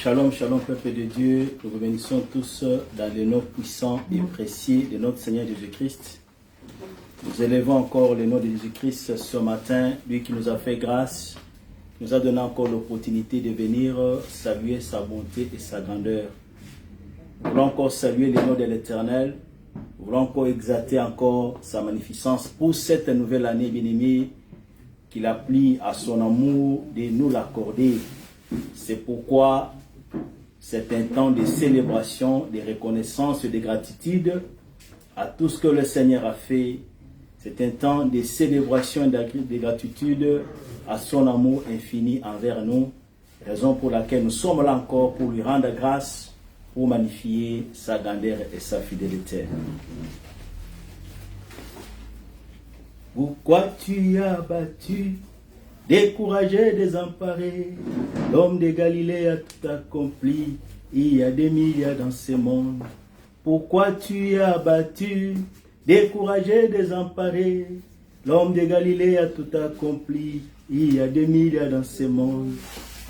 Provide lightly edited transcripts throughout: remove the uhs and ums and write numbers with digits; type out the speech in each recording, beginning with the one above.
Shalom, shalom, peuple de Dieu. Nous vous bénissons tous dans le nom puissant et précieux de notre Seigneur Jésus-Christ. Nous élevons encore le nom de Jésus-Christ ce matin, lui qui nous a fait grâce, qui nous a donné encore l'opportunité de venir saluer sa bonté et sa grandeur. Nous voulons encore saluer le nom de l'Éternel. Nous voulons encore exalter encore sa magnificence pour cette nouvelle année bien-aimée qu'il a pris à son amour de nous l'accorder. C'est pourquoi c'est un temps de célébration, de reconnaissance et de gratitude à tout ce que le Seigneur a fait. C'est un temps de célébration et de gratitude à son amour infini envers nous. Raison pour laquelle nous sommes là encore pour lui rendre grâce, pour magnifier sa grandeur et sa fidélité. Pourquoi tu as battu, découragé, désemparé, l'homme de Galilée a tout accompli, il y a des milliards dans ce monde. Pourquoi tu as battu, découragé, désemparé, l'homme de Galilée a tout accompli, il y a des milliards dans ce monde.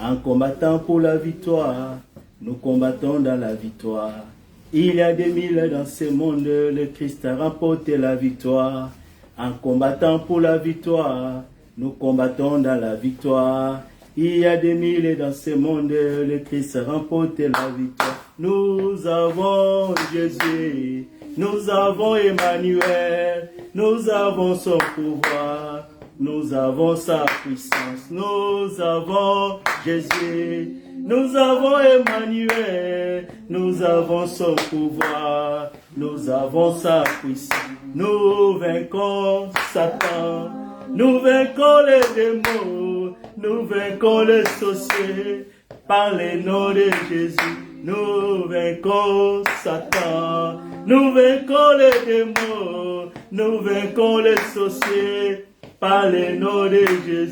En combattant pour la victoire, nous combattons dans la victoire. Il y a des milliards dans ce monde, le Christ a remporté la victoire. En combattant pour la victoire, nous combattons dans la victoire. Il y a des milliers dans ce monde, le Christ a remporté la victoire. Nous avons Jésus, nous avons Emmanuel, nous avons son pouvoir, nous avons sa puissance. Nous avons Jésus, nous avons Emmanuel, nous avons son pouvoir, nous avons sa puissance. Nous vaincons Satan, nous vaincons les démons, nous vaincons les sorciers, par le nom de Jésus. Nous vaincons Satan, nous vaincons les démons, nous vaincons les sorciers, par le nom de Jésus.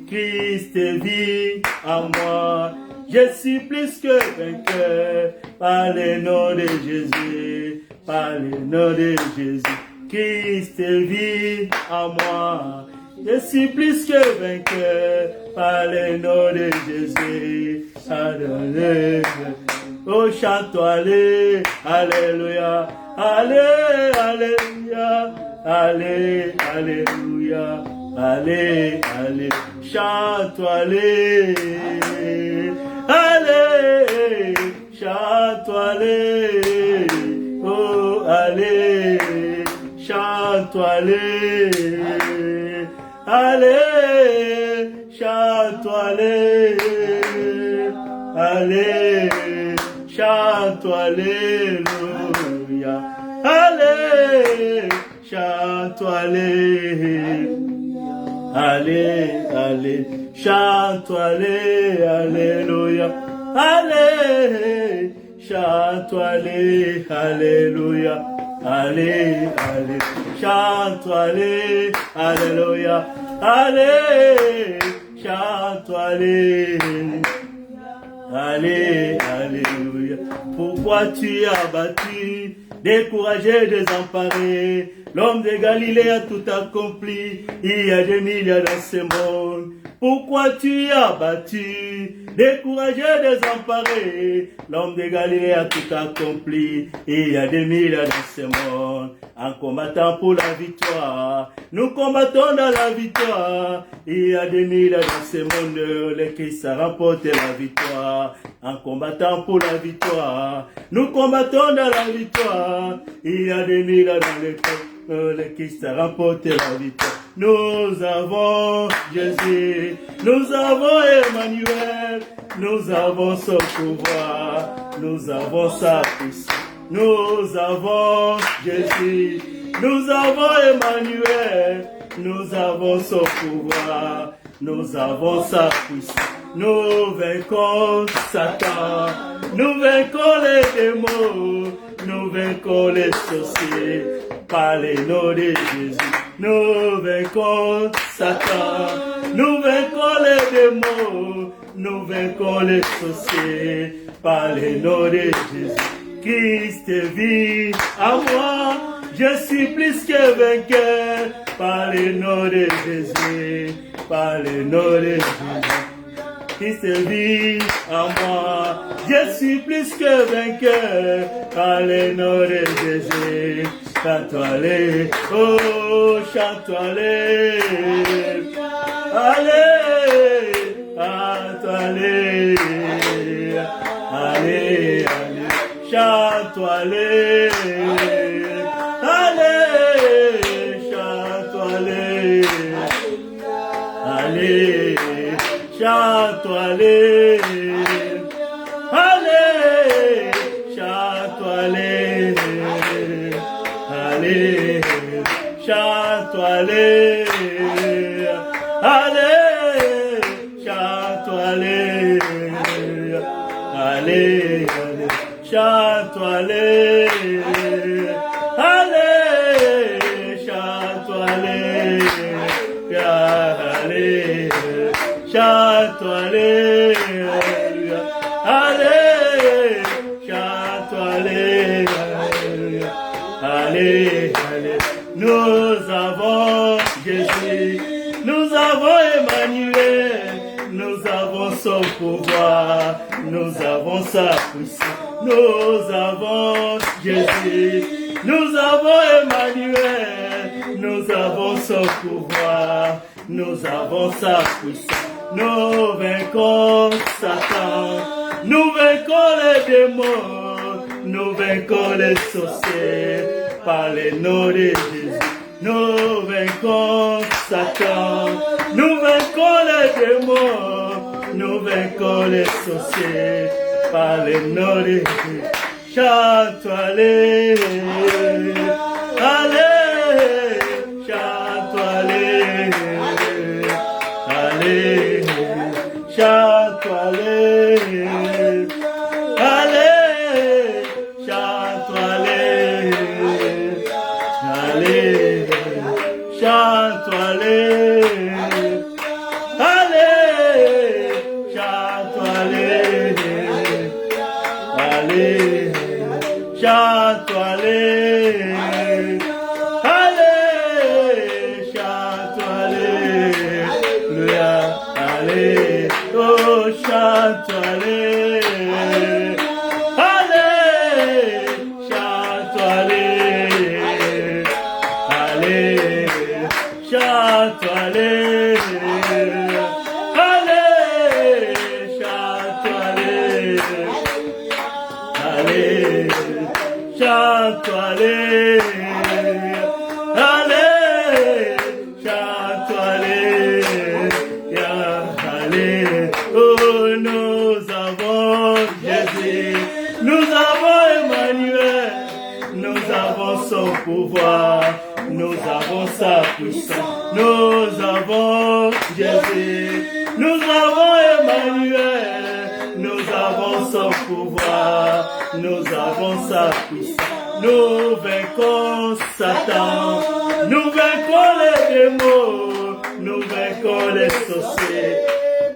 Christ vit en moi, je suis plus que vainqueur, par le nom de Jésus, par le nom de Jésus. Christ vit en moi, je suis plus que vainqueur, par le nom de Jésus. Alléluia. Oh, chante-toi, allez, alléluia, allez, alléluia, allez, alléluia, allez, allez, chante-toi, allez, allez, chante-toi, allez, oh, allez, chante-toi, allez, allez, chante-toi, allez, allez, chante-toi, alléluia, allez, chante-toi, allez, allez, allez, chante-toi, allez, alléluia, allez, chante-toi, allez, alléluia, allez, allez, chante-toi, allez, alléluia, allez, chante-toi, allez, allez, alléluia. Pourquoi tu as battu, découragé, désemparé, l'homme de Galilée a tout accompli, il y a des milliards dans ce monde. Pourquoi tu as battu, découragé, désemparé, l'homme de Galilée a tout accompli, il y a des milliards dans ce monde. En combattant pour la victoire, nous combattons dans la victoire. Il y a des milliards dans ce monde, le Christ a remporté la victoire. En combattant pour la victoire, nous combattons dans la victoire. Il y a des milliards dans le Christ a remporté la victoire. Nous avons Jésus, nous avons Emmanuel, nous avons son pouvoir, nous avons sa puissance. Nous avons Jésus, nous avons Emmanuel, nous avons son pouvoir, nous avons sa puissance. Nous vaincons Satan, nous vaincons les démons, nous vaincons les sorciers, par le nom de Jésus. Nous vaincons Satan, nous vaincons les démons, nous vaincons les sorciers, par le nom de Jésus. Christ vit en moi, je suis plus que vainqueur, par le nom de Jésus, par le nom de Jésus. Christ vit en moi. Je suis plus que vainqueur par le nom de Jésus. Chante-toi les, oh, chante-toi les. Allez, chante-toi les. Allez, allez, chante-toi les. Allez, chante-toi les. Allez, chante-toi les. Allez, chante-toi les. Allez, chante-toi les. Allez, chante-toi les. Allez, allez, chante-toi les. Allez, chante-toi les. Allez, chante-toi les. Allez, chante-toi les. Allez, allez, nous avons Jésus, nous avons Emmanuel, nous avons son pouvoir, nous avons sa puissance, nous avons Jésus, nous avons Emmanuel, nous avons son pouvoir, nous avons sa puissance, nous vaincons Satan, nous vaincons les démons, nous vaincons les sorciers par le nom de Jésus. Nous vaincons Satan, nous vaincons les démons, nous vaincons les sorciers par le nom de Jésus. Chante-toi les, allez, chante-toi les, allez, chante-toi les, allez, chante-toi les, allez, chante-toi les, allez, chante-toi les, allez, chante-toi les, allez, chante-toi les, allez, oh, chante-toi les, allez, chante-toi les, allez, chante-toi les, allez, chante-toi les, allez, chante-toi les, allez, chante-toi les, allez, oh, nous avons Jésus, nous avons Emmanuel, nous avons son pouvoir, nous avons sa puissance, nous avons Jésus, nous avons Emmanuel, nous avons son pouvoir, nous avons sa puissance, nous vaincons Satan, nous vaincons les démons, nous vaincons les sorciers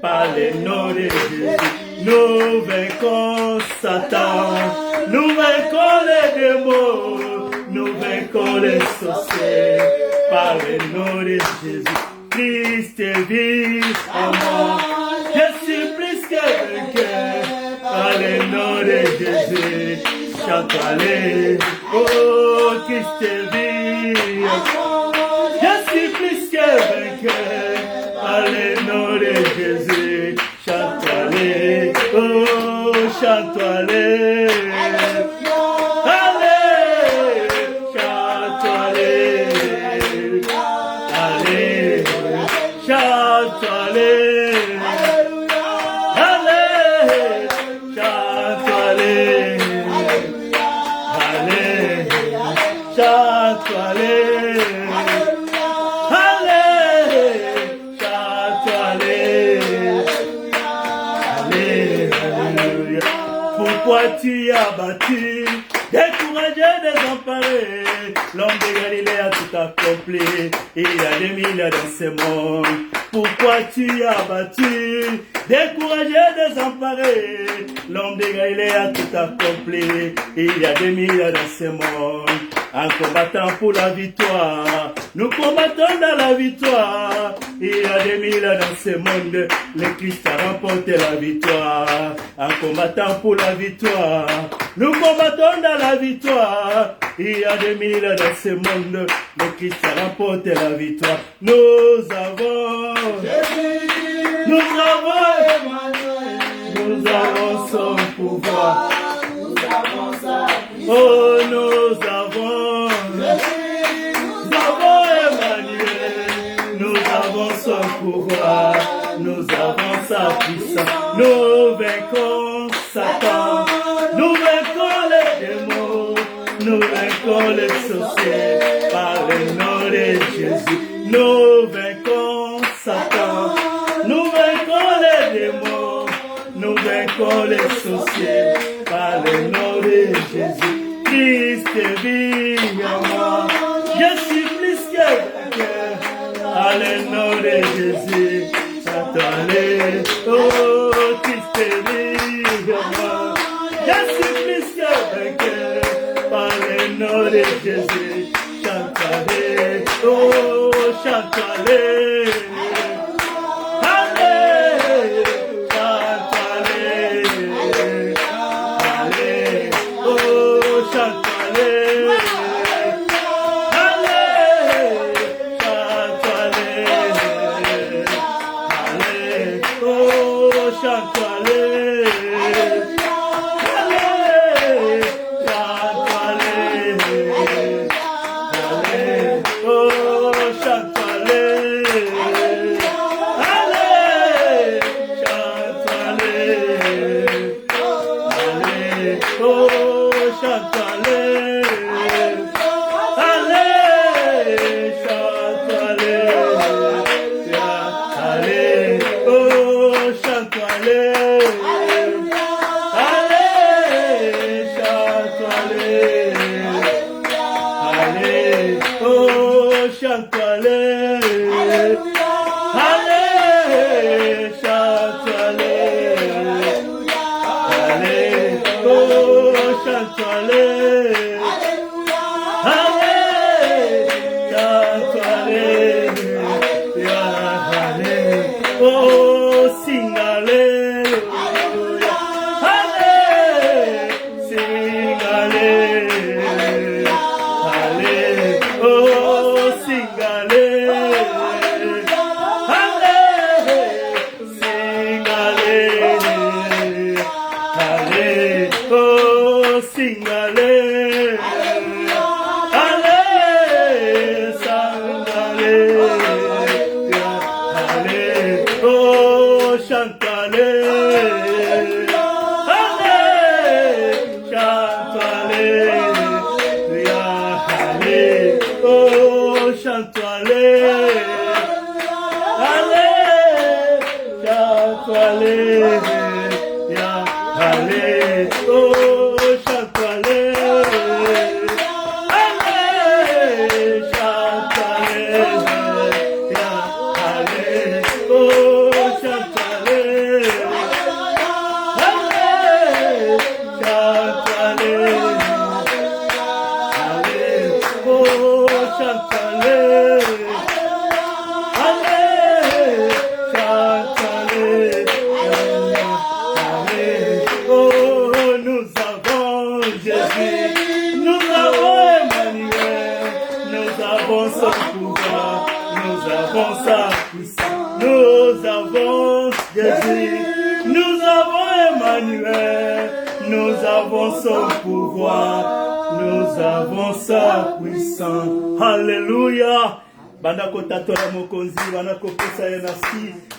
par le nom de Jésus. Nous vaincons Satan, nous vaincons les démons, nous vaincons les sorciers par le nom de Jésus. Christ vit en moi, je suis plus que vainqueur par le nom de Jésus. Chante-toi les, oh Christ vit en moi, je suis plus que vainqueur par le nom de Jésus. Chante-toi les, oh chante-toi les, allez, chante-toi les, allez, chante-toi les, allez, chante-toi les, allez, chante-toi les, allez, chante-toi les, allez, alléluia. Pourquoi tu as battu, découragé, désemparé, l'homme de Galilée a tout accompli, il y a des milliers dans ce monde. Pourquoi tu as battu, découragé, désemparé, l'homme de Galilée a tout accompli. Il y a des milliers dans ce monde. En combattant pour la victoire, nous combattons dans la victoire. Il y a des milliers dans ce monde, le Christ a remporté la victoire. En combattant pour la victoire, nous combattons dans la victoire. Il y a des milliers dans ce monde, le Christ a remporté la victoire. Nous avons Jésus, nous avons son pouvoir. Oh, nous avons Emmanuel, nous avons son pouvoir, nous avons sa puissance, nous vaincons Satan, nous vaincons les démons, nous vaincons les sorciers, par le nom de Jésus, nous vaincons Satan, nous vaincons les démons, nous vaincons les sorciers, par le nom de Jésus. Christ vit en moi, je suis plus que vainqueur, à le nom de Jésus, chantons-les, oh, Christ vit en moi, je suis plus que vainqueur, par le nom de Jésus, chantons-les, oh, chantons-les. Alléluia.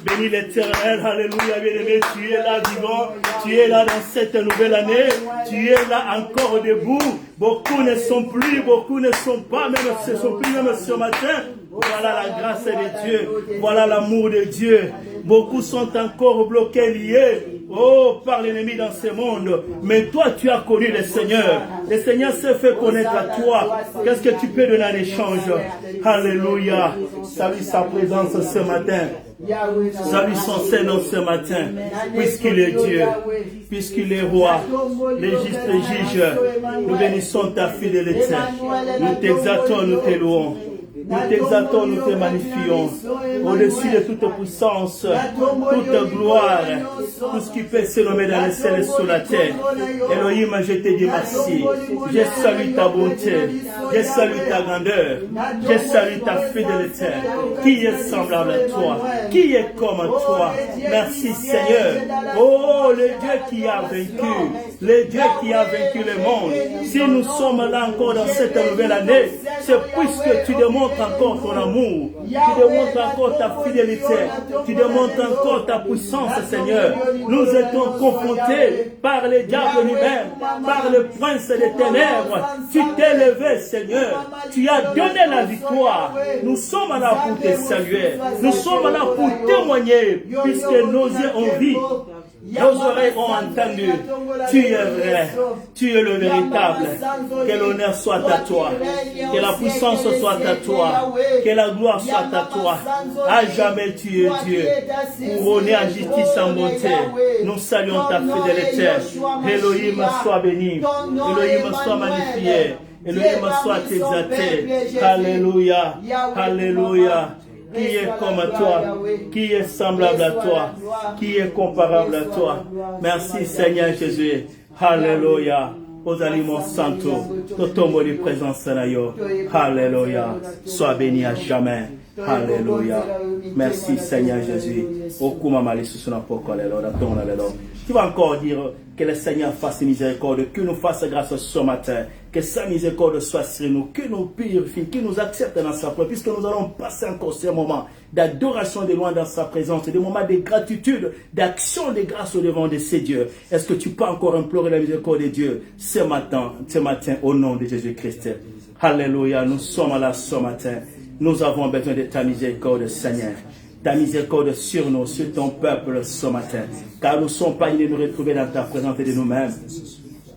Bénis l'Éternel, alléluia, bien-aimé, tu es là vivant, tu es là dans cette nouvelle année, tu es là encore debout. Beaucoup ne sont plus, beaucoup ne sont pas, même ce sont plus même ce matin. Voilà la grâce de Dieu, voilà l'amour de Dieu. Beaucoup sont encore bloqués, liés. Oh, par l'ennemi dans ce monde. Mais toi, tu as connu le Seigneur. Le Seigneur s'est fait connaître à toi. Qu'est-ce que tu peux donner en échange? Alléluia. Salut sa présence ce matin. Salue son Seigneur ce matin, puisqu'il est Dieu, puisqu'il est roi, les justes juges. Nous bénissons ta fidélité. Nous t'exaltons, nous te louons. Nous t'exaltons, nous te magnifions. Au-dessus de toute puissance, toute gloire, tout ce qui peut se nommer dans les ciels et sur la terre. Elohim, je te dis merci. Je salue ta bonté. Je salue ta grandeur. Je salue ta fidélité. Qui est semblable à toi? Qui est comme toi? Merci Seigneur. Oh, le Dieu qui a vaincu. Le Dieu qui a vaincu le monde. Si nous sommes là encore dans cette nouvelle année, c'est puisque tu démontres encore ton amour, tu démontres encore ta fidélité, tu démontres encore ta puissance, Seigneur. Nous étions confrontés par les diables lui-même, par le prince des ténèbres. Tu t'es levé, Seigneur. Tu as donné la victoire. Nous sommes là pour te saluer. Nous sommes là pour témoigner, puisque nos yeux ont vu. Nos oreilles ont entendu. Tu es vrai. Tu es le véritable. Que l'honneur soit à toi. Que la puissance soit à toi. Que la gloire soit à toi. À jamais tu es Dieu. Couronné en justice, en bonté. Nous saluons ta fidélité. Elohim soit béni. Elohim soit magnifié. Elohim soit exalté. Alléluia. Alléluia. Qui est comme toi? Qui est semblable à toi? Qui est comparable à toi? Merci Seigneur Jésus. Alléluia. Aux aliments santo. Totombo de présence nayo. Alléluia. Sois béni à jamais. Alléluia. Merci Seigneur Jésus. Okuma malisu suna poko lelo. Tu vas encore dire que le Seigneur fasse miséricorde, que nous fasse grâce ce matin, que sa miséricorde soit sur nous, que nous purifie, qu'il nous accepte dans sa présence, puisque nous allons passer encore ce moment d'adoration de loin dans sa présence, des moments de gratitude, d'action de grâce au devant de ces dieux. Est-ce que tu peux encore implorer la miséricorde de Dieu ce matin au nom de Jésus-Christ? Alléluia, nous sommes là ce matin. Nous avons besoin de ta miséricorde, Seigneur. Ta miséricorde sur nous, sur ton peuple ce matin. Car nous ne sommes pas venus nous retrouver dans ta présence et de nous-mêmes.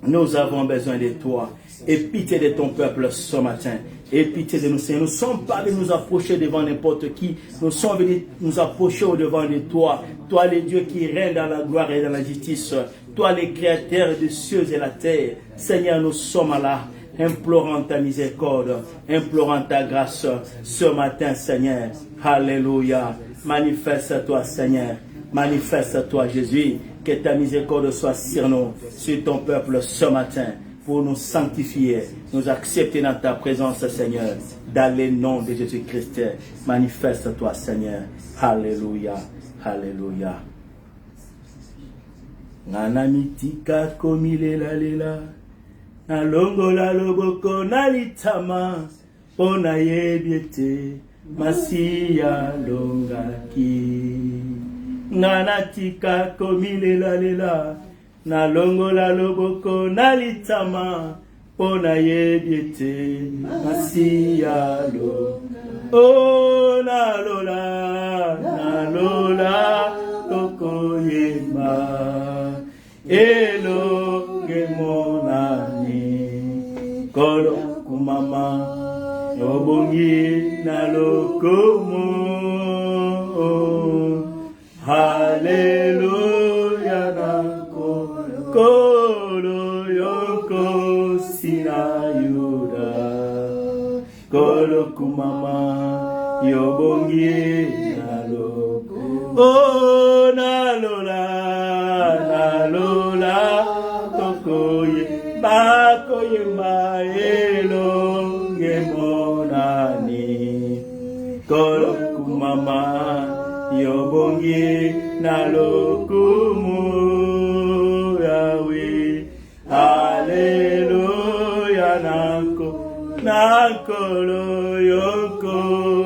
Nous avons besoin de toi. Et pitié de ton peuple ce matin. Et pitié de nous, Seigneur. Nous ne sommes pas venus nous approcher devant n'importe qui. Nous sommes venus nous approcher au devant de toi. Toi, le Dieu qui règne dans la gloire et dans la justice. Toi, le créateur des cieux et la terre. Seigneur, nous sommes là. Implorant ta miséricorde, implorant ta grâce ce matin, Seigneur. Alléluia. Manifeste-toi, Seigneur. Manifeste-toi, Jésus. Que ta miséricorde soit sur nous, sur ton peuple ce matin, pour nous sanctifier, nous accepter dans ta présence, Seigneur. Dans le nom de Jésus-Christ. Manifeste-toi, Seigneur. Alléluia. Alléluia. Nanamitika komilela lela. Nalongola loboko nalitama pona yebiete masiya longaki nanatika komilela lela nalongola loboko nalitama pona yebiete masiya lo oh nalola tokoyema elo gemonani kolo kumama obongi nalokomo haleluya nako kolo yoko sinayuda kolo kumama yobongi naloko oh nalola tokoye bakoye maelo ngemonani kolo kumama yobongi nalokumu yawe haleluya nakolo yoko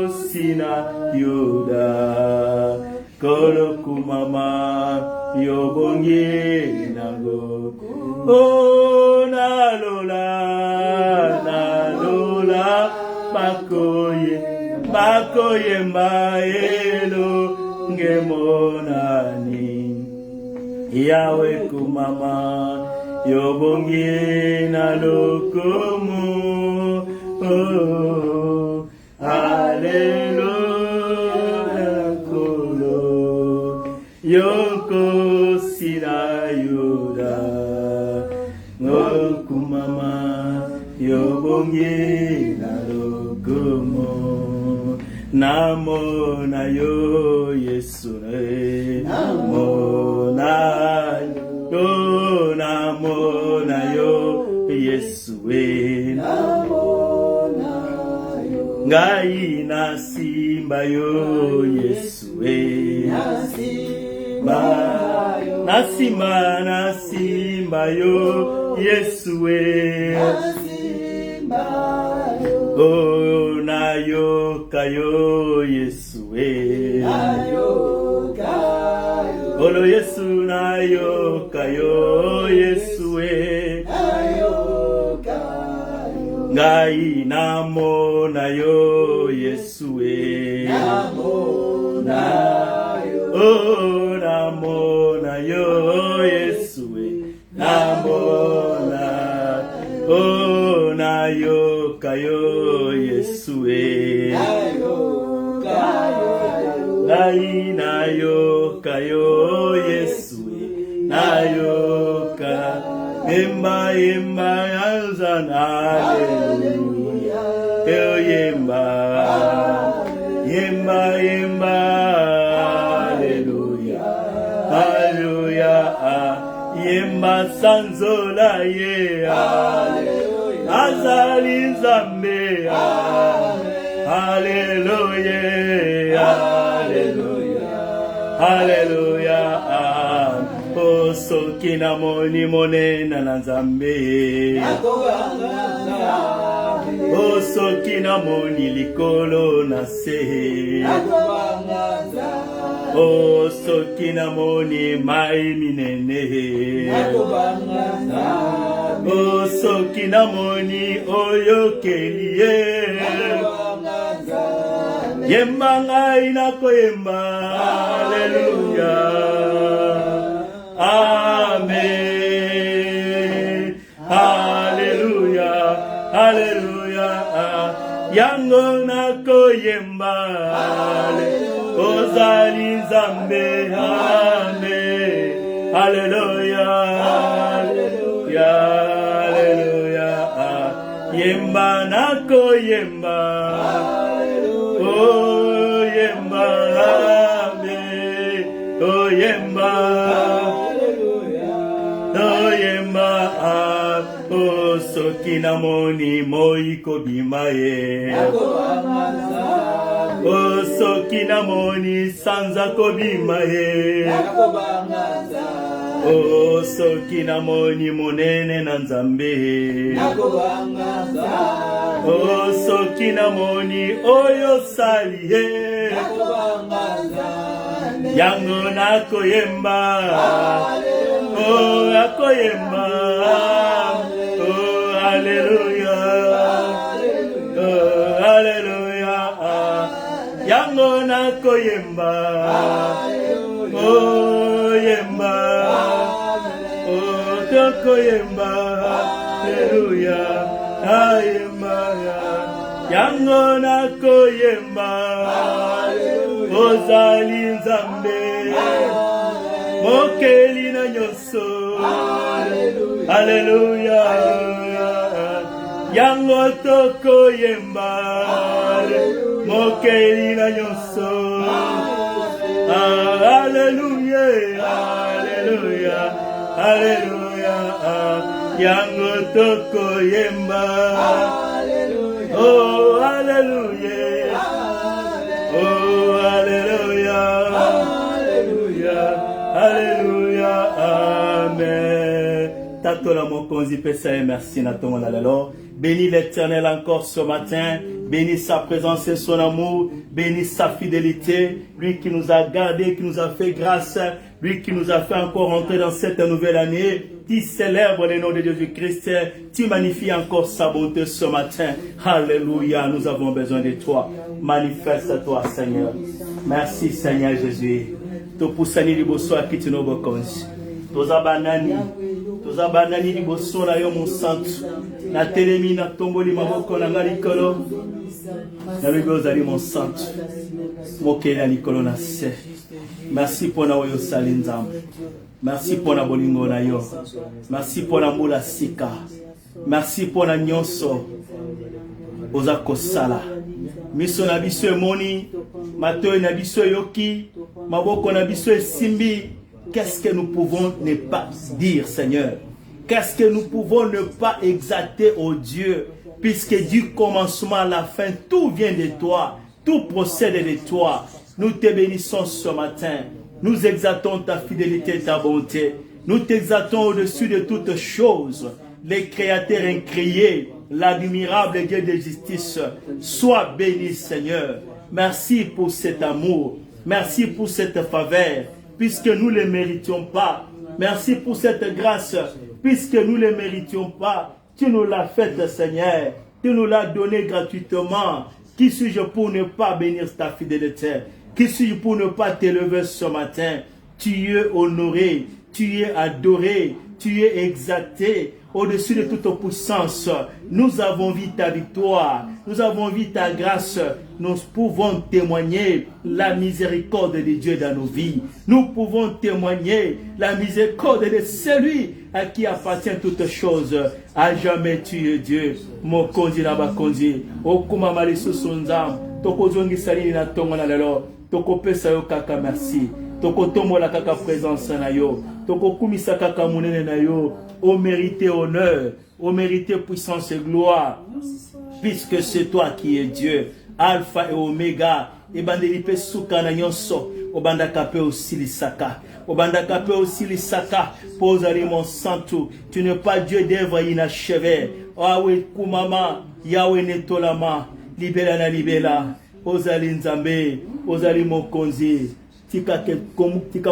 sina yuda kolo kumama yobongi nago oh nalola bakoye maelo ngemonani yawe kumama yobongi nalokumu oh haleluya kolo yoda ngokumama yobonge na logomo namona yo Yesu namona yo Yesu ngai na simba yo Yesu na simba yo Yesu oh na yoka yo Yesu olo Yesu na yoka yo Yesu ngai namona yo Yesu oh namona yo Yesu namona oh na yoka yo Yesu ngai na yoka yo Yesu na yoka yemba yazana haleluya yemba haleluya haleluya yemba sanzola ye azali nzambe haleluya haleluya oh soki namoni monena na nzambe oh soki namoni likolo na se oh soki namoni mai minene oh soki namoni oyokeli ye yemba ngai nakoyemba haleluya amen haleluya haleluya yango nakoyemba ozali nzambe amen haleluya haleluya yemba nakoyemba oh yemba amen oh yemba oh yemba oh soki namoni moi kobima ye oh soki namoni sanza kobima ye oh soki namoni monene na nzambe oh soki namoni oyo sali ye yango nakoyemba oh akoyemba oh haleluya oh haleluya yango nakoyemba oh yemba oh tokoyemba haleluya ayemba yango nakoyemba ozali nzambe mokeli na nyonso haleluya yango tokoyemba mokeli na nyonso haleluya haleluya haleluya yango tokoyemba oh haleluya oh haleluya haleluya haleluya amen tatola mokonzi pesa et merci na tongo na lelo. Bénis l'Éternel encore ce matin. Bénis sa présence et son amour. Bénis sa fidélité. Lui qui nous a gardés, qui nous a fait grâce. Lui qui nous a fait encore entrer dans cette nouvelle année. Qui célèbre le nom de Jésus-Christ. Tu magnifies encore sa bonté ce matin. Alléluia. Nous avons besoin de toi. Manifeste-toi, Seigneur. Merci, Seigneur Jésus. To pusani liboso akiti no bokonzi. Toza banani liboso na yo mon santo. Na telemi na tomboli maboko na ngali kolo. Na lugozali mon santo. Mokela likolo na se. Merci pour na oyo salinzam. Merci pour la bolingo na yo. Merci pour la moula sika. Merci pour la nyonso. Ozako sala. Miso na biso emoni, matoy na biso yoki, maboko na biso simbi. Qu'est-ce que nous pouvons ne pas dire, Seigneur? Qu'est-ce que nous pouvons ne pas exalter au Dieu? Puisque du commencement à la fin, tout vient de toi, tout procède de toi. Nous te bénissons ce matin. Nous exaltons ta fidélité et ta bonté. Nous t'exaltons au-dessus de toutes choses. Les créateurs incréés, l'admirable Dieu de justice. Sois béni, Seigneur. Merci pour cet amour. Merci pour cette faveur, puisque nous ne le méritions pas. Merci pour cette grâce, puisque nous ne le méritions pas. Tu nous l'as faite, Seigneur. Tu nous l'as donné gratuitement. Qui suis-je pour ne pas bénir ta fidélité? Qui suis-je pour ne pas t'élever ce matin? Tu es honoré, tu es adoré, tu es exalté au-dessus de toute puissance. Nous avons vu ta victoire, nous avons vu ta grâce. Nous pouvons témoigner la miséricorde de Dieu dans nos vies. Nous pouvons témoigner la miséricorde de celui à qui appartient toutes choses. À jamais tu es Dieu. Mokonzi na bakonzi. Okuma malisu sunzam. Toko zongi salini na tongo na lelo. Toko pesa yo kaka merci. Toko tomo la kaka présence na yo. Toko kumisa kaka munene na yo. Ô mérité honneur. Ô mérité puissance et gloire. Puisque c'est toi qui es Dieu. Alpha et Omega. Ebandeli pe suka na nyonso. Obanda kape osilisaka. Obanda kape osilisaka. Posali mon santo. Tu n'es pas Dieu d'œuvre inachevé. Awe kumama. Yahweh netolama. Libela na libela. Ozali nzambe. Ozali mokonzi. Tika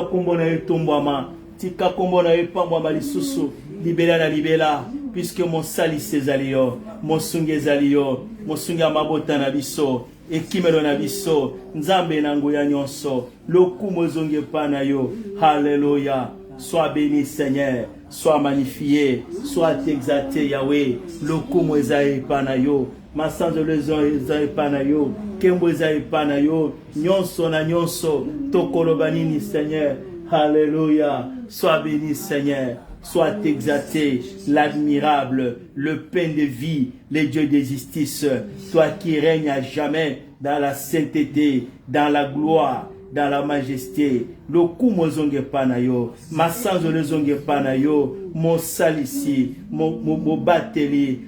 kombo na etombwama. Tika kombo na epambwama lisusu. Libela na libela. Puisque mon sali sezalio. Mon sunge zalio. Mon sunge amabota na biso. Ekimelo na biso. Nzambe na nguya nyonso. Lokumo zonge pana yo. Alléluia. Sois béni, Seigneur. Sois magnifié. Sois exalté, Yahweh. Lokumo ezae pana yo. Masanzo lezo ezae pana yo. Kembo ezae pana yo. Nyonso na nyonso. Tokolo banini, Seigneur. Alléluia. Sois béni, Seigneur. Sois exalté, l'admirable, le pain de vie, le Dieu de justice. Toi qui règnes à jamais dans la sainteté, dans la gloire, dans la majesté. Lokumo zonge panayo, masanzo le zonge panayo, mon salisi, mon bateli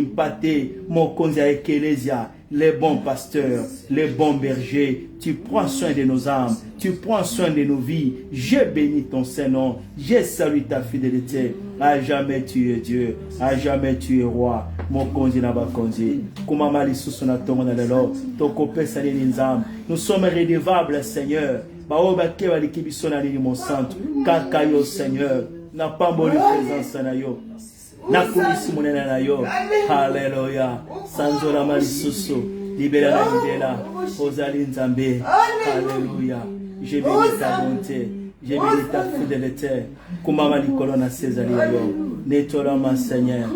mpate, mon konzia ekelezia, les bons pasteurs, les bons bergers. Tu prends soin de nos âmes, tu prends soin de nos vies. Je bénis ton Saint-Nom, je salue ta fidélité. À jamais tu es Dieu, à jamais tu es roi. Mon konzi na bakonzi, kumamali susu na tongo na lelo, tokope salini nzam. Nous sommes redevables, Seigneur. Baoba kewa likibiso na lini mon santo, kakayo Seigneur, na pamboli présence na yo. Nakumisi munene na yo. Hallelujah. Sanzola malisusu. Libera na libera. Ozali nzambe. Hallelujah. J'ai béni ta bonté. J'ai béni ta fidélité. Kumama likolo na sezali yo. Netola ma Seigneur.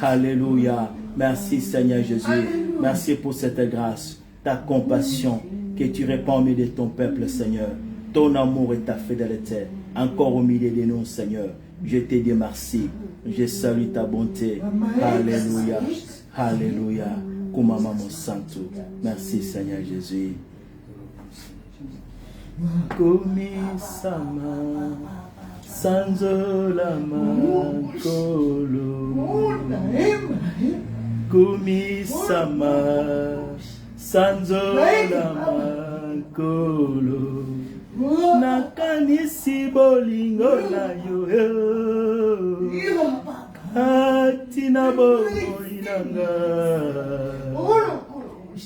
Hallelujah. Merci Seigneur Jésus. Merci pour cette grâce, ta compassion que tu répands au milieu de ton peuple, Seigneur. Ton amour et ta fidélité. Encore au milieu de nous, Seigneur. Je te dis merci. Je salue ta bonté. Alléluia. Alléluia. Kumama mon santo. Merci Seigneur Jésus. Kumisama sanzola makolo. Kumisama sanzola makolo. Nakanisi bolingo na yo. Katina bolingo inanga.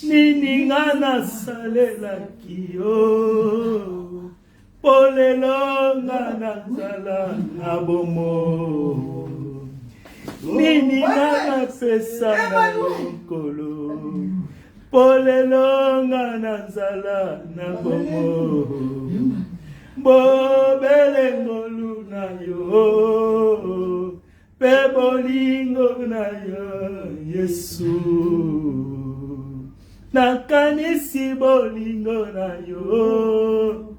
Nini ngana salela kiyo. Polelo ngana zala nabomo. Nini ngana pesa na lokolo. Polelo ngana zala nabomo. Bobele ngolu na yo. Pebolingo na yo Yesu. Nakanisi bolingo na yo.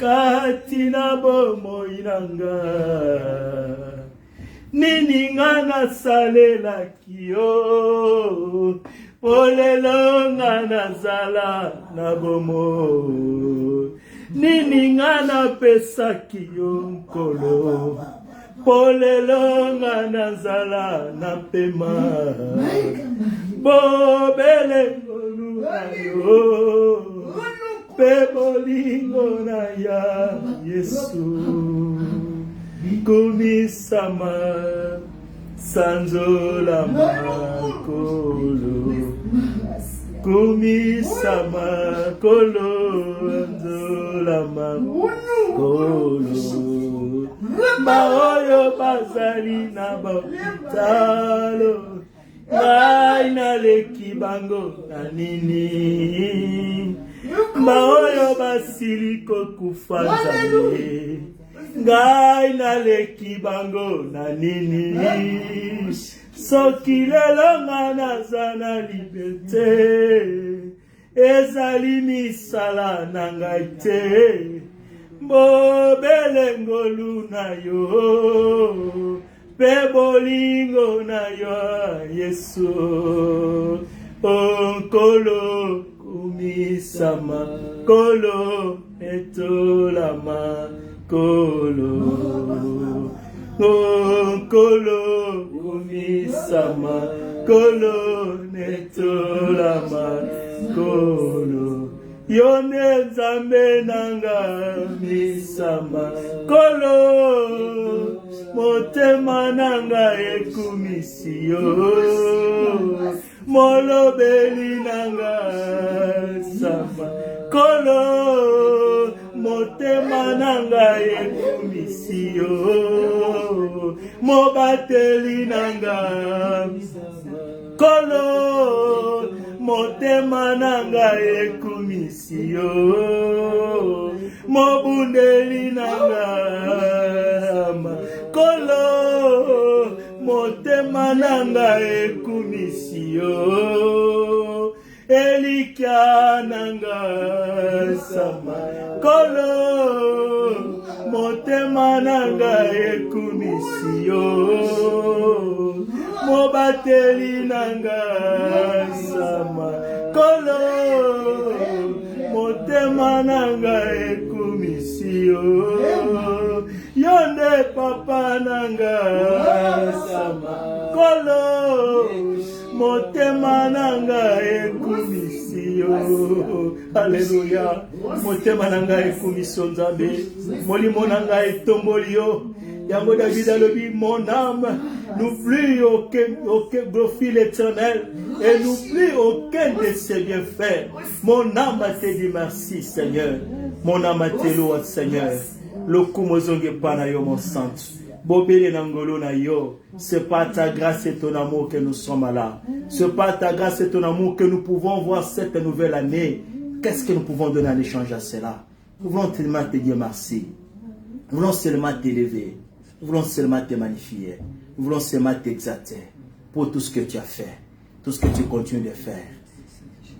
katina bomoi nanga nini nga nasalelaki yo polelo nga nazala na bomoi nini nga napesaki yo nkolo polelo nga nazala na pema bobele na yo pe bolingo na ya Yesu kumisama sanzola makolo kumisama kolo anzola makolo baoyo bazali na bapitalo ngai naleki bango na nini baoyo basili kokufa nzambe ngai naleki bango na nini soki lelo nga naza na liberte ezali misala na ngai te mbobele ngolu na yo pe bolingo na yo Yesu onkolo kumisama kolo etolama kolo onkolo kumisama kolo netolama kolo yone nzambe nanga misama kolo motema nanga ekumisi yo molobeli nanga sama kolo motema nanga ekumisi yo mobateli nanga kolo motema nanga ekumisi yo mobundeli nanga kolo motema nanga ekumisi yo elikia nanga sama kolo motema nanga ekumisi yo mobateli nanga sama kolo motema nanga ekumisi yo yonde papa nanga sama kolo motema nanga ekumisi yo Alléluia motema nanga ekumisi nzambe molimo nanga etomboli yo yango David alobi mon âme n'oublie aucun glorifie l'Éternel et n'oublie aucun de ses bienfaits. Mon âme te dit merci Seigneur, mon âme te loue Seigneur. Lokumozonge pana yo mon saint. Bobele nangolo na yo. C'est par ta grâce et ton amour que nous sommes là. C'est par ta grâce et ton amour que nous pouvons voir cette nouvelle année. Qu'est-ce que nous pouvons donner en échange à cela? Nous voulons tellement te dire merci. Nous voulons seulement t'élever. Nous voulons seulement te magnifier. Nous voulons seulement t'exalter pour tout ce que tu as fait, tout ce que tu continues de faire.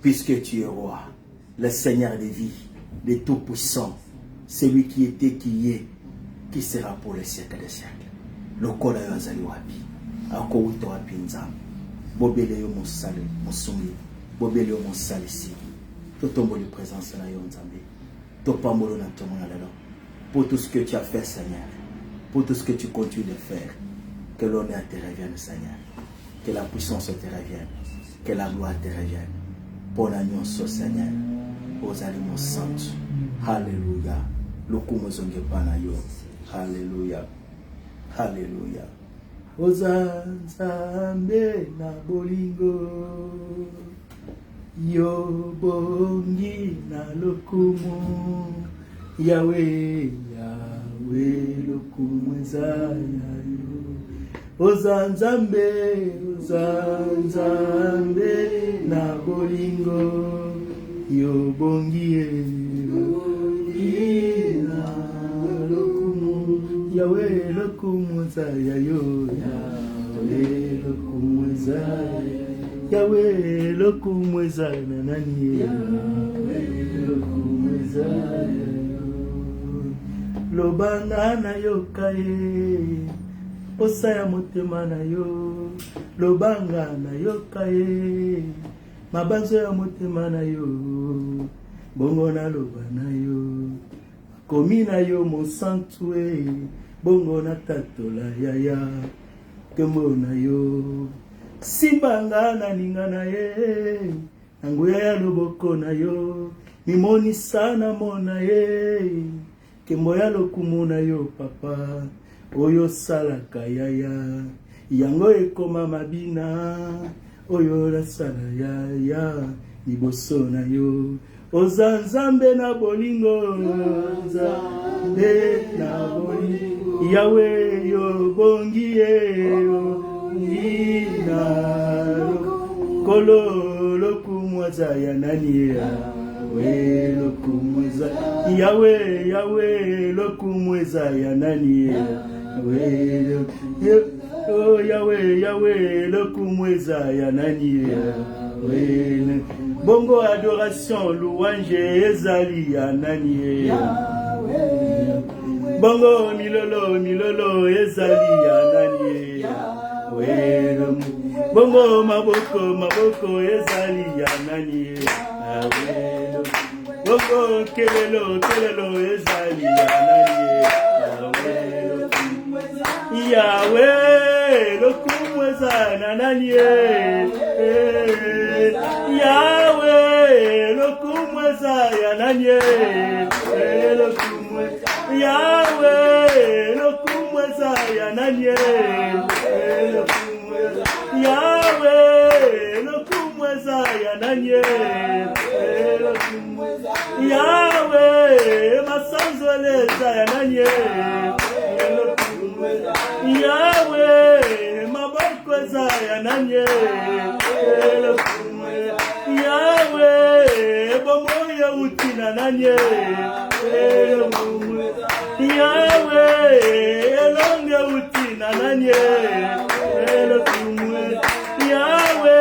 Puisque tu es roi, le Seigneur des vies, le Tout-Puissant, celui qui était, qui est, qui sera pour les siècles des siècles. Le corps de Yazali Wapi, Akouto Wapinza, Bobele yo Moussali, Moussoumi, Bobele yo Moussali si, Totombo de présence na Yonzambi, Topamolo na Tomonalelo, pour tout ce que tu as fait, Seigneur, pour tout ce que tu continues de faire. Que l'honneur te revienne, Seigneur. Que la puissance te revienne. Que la gloire te revienne. Pour l'agneau, Seigneur. Aux animaux saints. Alléluia. Lokumozonge panayo. Alléluia. Alléluia. Ozanzambe na bolingo. Yo bongi na lokumu. Yahweh, Yahweh, lokumwezaya. Ozanzambe, Ozanzambe na bolingo. Yo bongi na lokumu. Yahweh, lokumwezaya yo. Yahweh, lokumwezaya. Yahweh, lokumwezaya na nani. Yahweh, lokumwezaya. lobanga na yoka ye posa ya motema na yo lobanga na yoka ye mabanzo ya motema na yo bongo na loba na yo komi na yo mosantu bongo na tatola yaya kembo na yo simbanga na ninga na ye nanguya ya loboko na yo mimoni sana mona ye kembo ya lokumu na yo papa oyo salaka yaya yango ekoma mabina oyo la sala yaya liboso na yo oza nzambe na bolingo nzambe na bolingo yawe yo bongi ye ina kolo lokumwaza ya nani yawe lokumwaza yawe lokumwaza ya nani yawe lokumwaza ya nani yawe bongo adoration louange ezali ya nani bongo milolo ezali ya nani bongo maboko ezali ya nani bongo kelelo ezali ya nani yawe lokumweza na nani yawe lokumweza ya nani yawe lokumweza ya nani yawe lokumweza ya nani yawe masanzoleza ya nani yawe mabokweza ya nani yawe bomoya utina nani yawe elonge utina nani yawe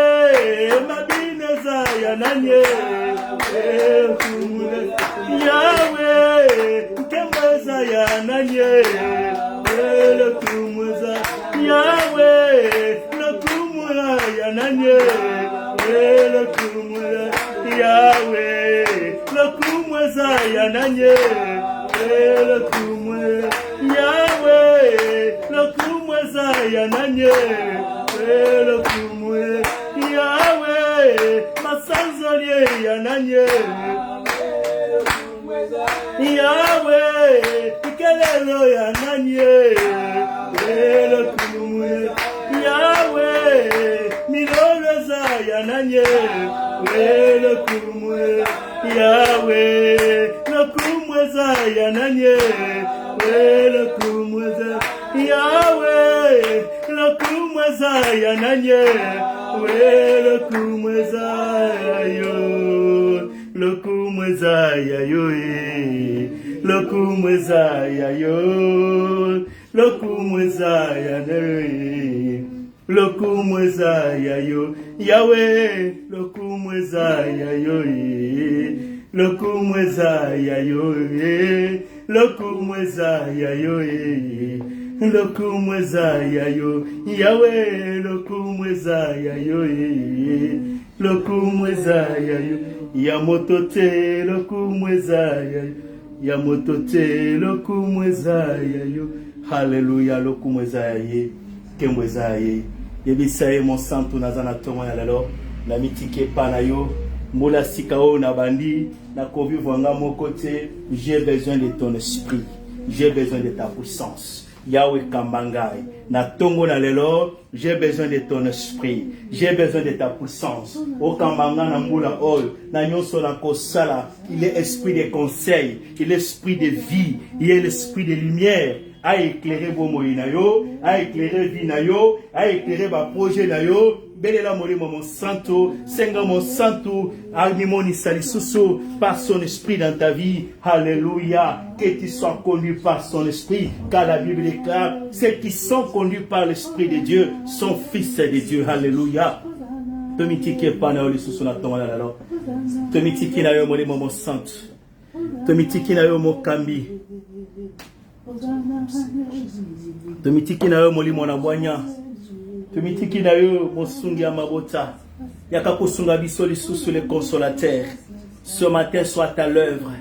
mabineza ya nani yawe kembeza ya nani yawe lokumula ya nani yawe lokumweza ya nani yawe lokumweza ya nani yawe masanzolie ya nani yawe kelelo ya nani yawe miloleza ya nani yawe lokumweza ya nani yawe lokumweza ya nani lokumweza yo lokumweza ya yo lokumweza ya yo lokumweza ya ne lokumweza ya yo yawe lokumweza ya yo lokumweza ya yo lokumweza ya yo lokumweza ya yo yawe lokumweza ya yo lokumweza ya yo ya motote lokumweza ya yo ya motote lokumweza ya yo haleluya lokumweza ya ye kembweza ya ye yebisaye mon santu nazana tongo ya lelo na mitike pana yo mbola sikao na bandi na kovivwanga mokote j'ai besoin de ton esprit j'ai besoin de ta puissance Yahweh Kambangai. Na tongo na lelo, j'ai besoin de ton esprit. J'ai besoin de ta puissance. O Kambanga na mbula ol. Na nyonso na kosala. Il est esprit de conseil. Il est esprit de vie. Il est l'esprit de lumière. A éclairer vos moyens, a éclairer vie, a éclairer vos projets, Belela molimo mon santo, senga mon santo, almimoni salisusu par son esprit dans ta vie. Alléluia. Que tu sois conduit par son esprit, car la Bible déclare, ceux qui sont conduits par l'esprit de Dieu sont fils de Dieu. Alléluia. Tomitiki pana olisusu na tonga na lo. Tomitiki na yo molimo mon santo. Tomitiki na yo mokambi. Tomitiki na yo molimo na bwanya. Tomitiki na yo mosungi ya mabota. Yaka kosunga biso lisusu le consolateur. Ce matin soit à l'œuvre.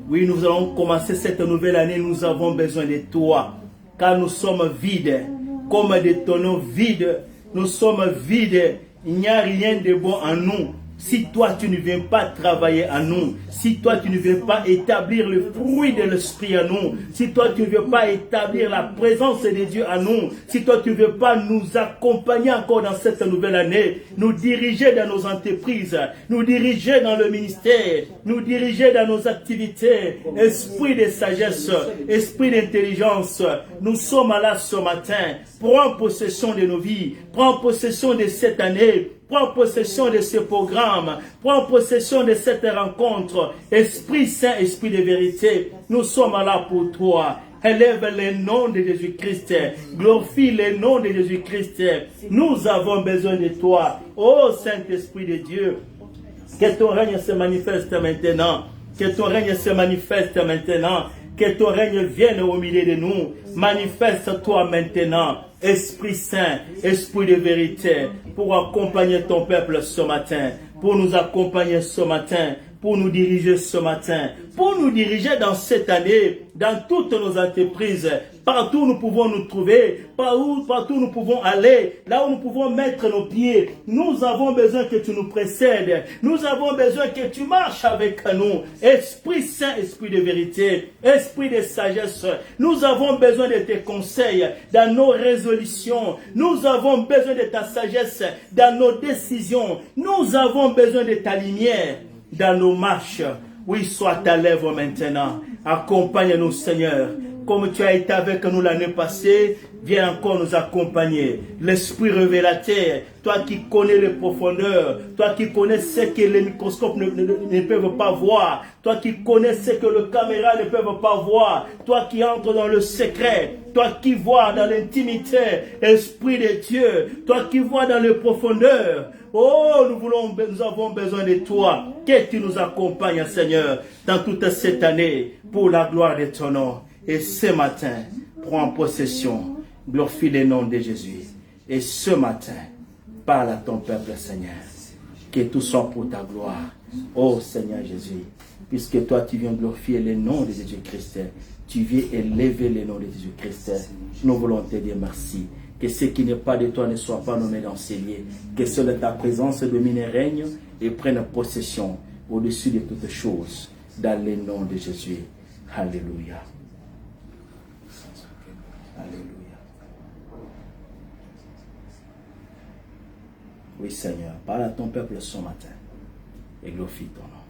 Oui, nous allons commencer cette nouvelle année. Nous avons besoin de toi. Car nous sommes vides. Comme des tonneaux vides. Nous sommes vides. Il n'y a rien de bon en nous. Si toi tu ne viens pas travailler en nous, si toi tu ne viens pas établir le fruit de l'esprit en nous, si toi tu ne veux pas établir la présence de Dieu en nous, si toi tu ne veux pas nous accompagner encore dans cette nouvelle année, nous diriger dans nos entreprises, nous diriger dans le ministère, nous diriger dans nos activités, esprit de sagesse, esprit d'intelligence, nous sommes là ce matin. Prends possession de nos vies, prends possession de cette année. Prends possession de ce programme. Prends possession de cette rencontre. Esprit Saint, Esprit de vérité, nous sommes là pour toi. Élève le nom de Jésus-Christ. Glorifie le nom de Jésus-Christ. Nous avons besoin de toi. Oh Saint-Esprit de Dieu. Que ton règne se manifeste maintenant. Que ton règne se manifeste maintenant. Que ton règne vienne au milieu de nous. Manifeste-toi maintenant. Esprit Saint, Esprit de vérité, pour accompagner ton peuple ce matin, pour nous accompagner ce matin, pour nous diriger ce matin, pour nous diriger dans cette année, dans toutes nos entreprises, partout où nous pouvons nous trouver, partout où nous pouvons aller, là où nous pouvons mettre nos pieds. Nous avons besoin que tu nous précèdes. Nous avons besoin que tu marches avec nous. Esprit Saint, Esprit de vérité, Esprit de sagesse. Nous avons besoin de tes conseils dans nos résolutions. Nous avons besoin de ta sagesse dans nos décisions. Nous avons besoin de ta lumière dans nos marches. Oui, sois ta lèvre maintenant. Accompagne-nous, Seigneur. Comme tu as été avec nous l'année passée, viens encore nous accompagner. L'Esprit révélateur, toi qui connais les profondeurs, toi qui connais ce que les microscopes ne peuvent pas voir, toi qui connais ce que les caméras ne peuvent pas voir, toi qui entres dans le secret, toi qui vois dans l'intimité, Esprit de Dieu, toi qui vois dans les profondeurs. Oh, nous avons besoin de toi. Que tu nous accompagnes, Seigneur, dans toute cette année, pour la gloire de ton nom. Et ce matin, prends possession, glorifie le nom de Jésus. Et ce matin, parle à ton peuple, Seigneur. Que tout soit pour ta gloire. Oh Seigneur Jésus, puisque toi tu viens glorifier le nom de Jésus-Christ, tu viens élever le nom de Jésus-Christ. Nous voulons te dire merci. Que ce qui n'est pas de toi ne soit pas nommé dans ces lieux. Que seule ta présence domine et règne et prenne possession au-dessus de toutes choses. Dans le nom de Jésus. Alléluia. Alléluia. Oui Seigneur, parle à ton peuple ce matin et glorifie ton nom.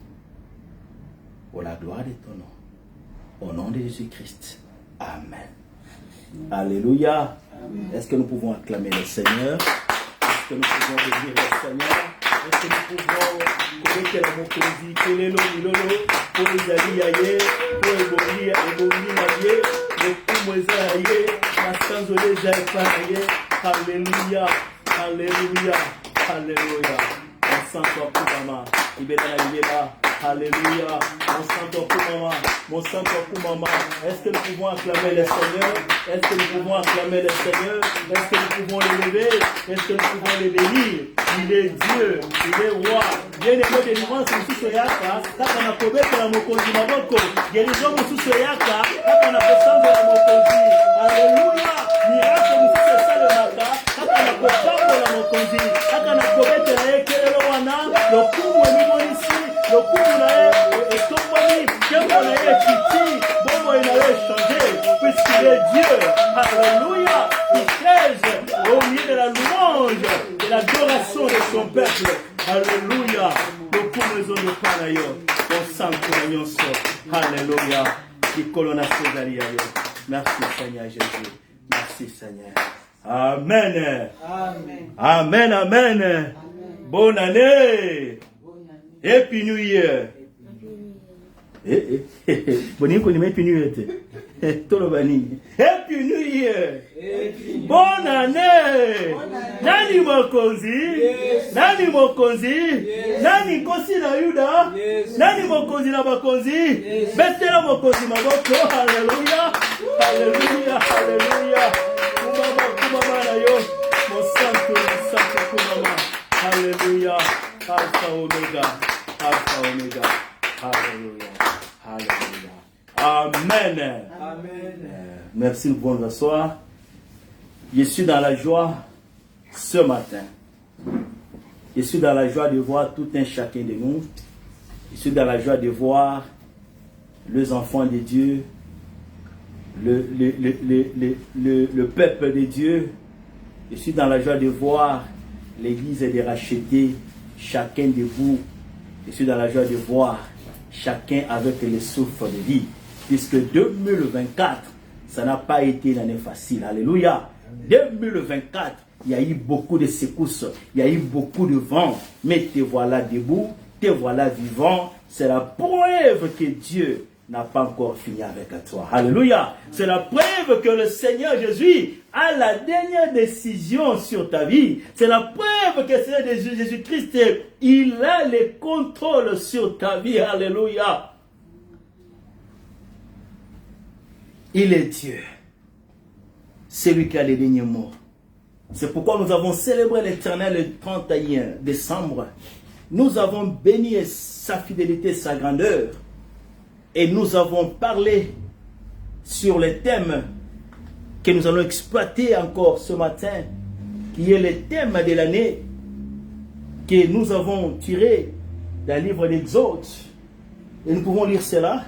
Pour la gloire de ton nom. Au nom de Jésus-Christ. Amen. Alléluia. Est-ce que nous pouvons acclamer le Seigneur? Est-ce que nous pouvons bénir le Seigneur? Est-ce que nous pouvons connaître la mokozi, kelelo, milolo, pour les alliés, pour les alliés, les kumwezayé, la sanzolé zayé. Alléluia. Alléluia. Alléluia. On sent toi pour maman. Il est là. Alléluia. Mon sang pour maman. Mon sang pour maman. Est-ce que nous pouvons acclamer le Seigneur? Est-ce que nous pouvons acclamer le Seigneur? Est-ce que nous pouvons l'élever? Est-ce que nous pouvons le bénir? Il est Dieu. Il est roi. Bien-aimé de l'immense Moussou Yaka. Kaka na kobeka na mokonzi maboko. Guérison Moussou Yaka. Kaka na kosambo na mokonzi. Alléluia. Miracle Moussou Salemaka. Kaka na kosambo na mokonzi. Kaka na kobeka na ekelelo wana. Lokumu emonisi. Lokumu na etomboli. Kembo na ekiti. Bombo na changé. Puisqu'il est Dieu. Alléluia. Il pèse au milieu de la louange, de l'adoration de son peuple. Alléluia. Lokumu ezondo panayo. On sent que nous sommes. Alléluia. Qui colonna Césaria. Merci Seigneur Jésus. Merci Seigneur. Amen. Amen. Amen. Amen. Amen. Bonne année. Happy New Year. Boniko ni Happy New Year. Tolobani. Happy New Year. Bonne année. Nani mokonzi? Nani mokonzi? Nani kosi na Yuda? Nani mokonzi na bakonzi? Betela mokonzi maboko. Hallelujah. Alléluia, alléluia. Kumama na yo. Mon santo kumama. Alléluia. Alpha Omega. Alpha Omega. Alléluia. Alléluia. Amen. Amen. Merci, nous pouvons nous asseoir. Je suis dans la joie ce matin. Je suis dans la joie de voir tout un chacun de nous. Je suis dans la joie de voir les enfants de Dieu, le peuple de Dieu. Je suis dans la joie de voir l'église des rachetés, chacun de vous. Je suis dans la joie de voir chacun avec le souffle de vie. Puisque 2024, ça n'a pas été une année facile. Alléluia. 2024, il y a eu beaucoup de secousses, il y a eu beaucoup de vent. Mais te voilà debout, te voilà vivant. C'est la preuve que Dieu n'a pas encore fini avec toi. Alléluia. C'est la preuve que le Seigneur Jésus a la dernière décision sur ta vie. C'est la preuve que le Seigneur Jésus-Christ, il a le contrôle sur ta vie. Alléluia. Il est Dieu. C'est lui qui a les derniers mots. C'est pourquoi nous avons célébré l'Éternel le 31 décembre. Nous avons béni sa fidélité, sa grandeur. Et nous avons parlé sur les thèmes que nous allons exploiter encore ce matin, qui est le thème de l'année que nous avons tiré d'un livre d'Exode. Et nous pouvons lire cela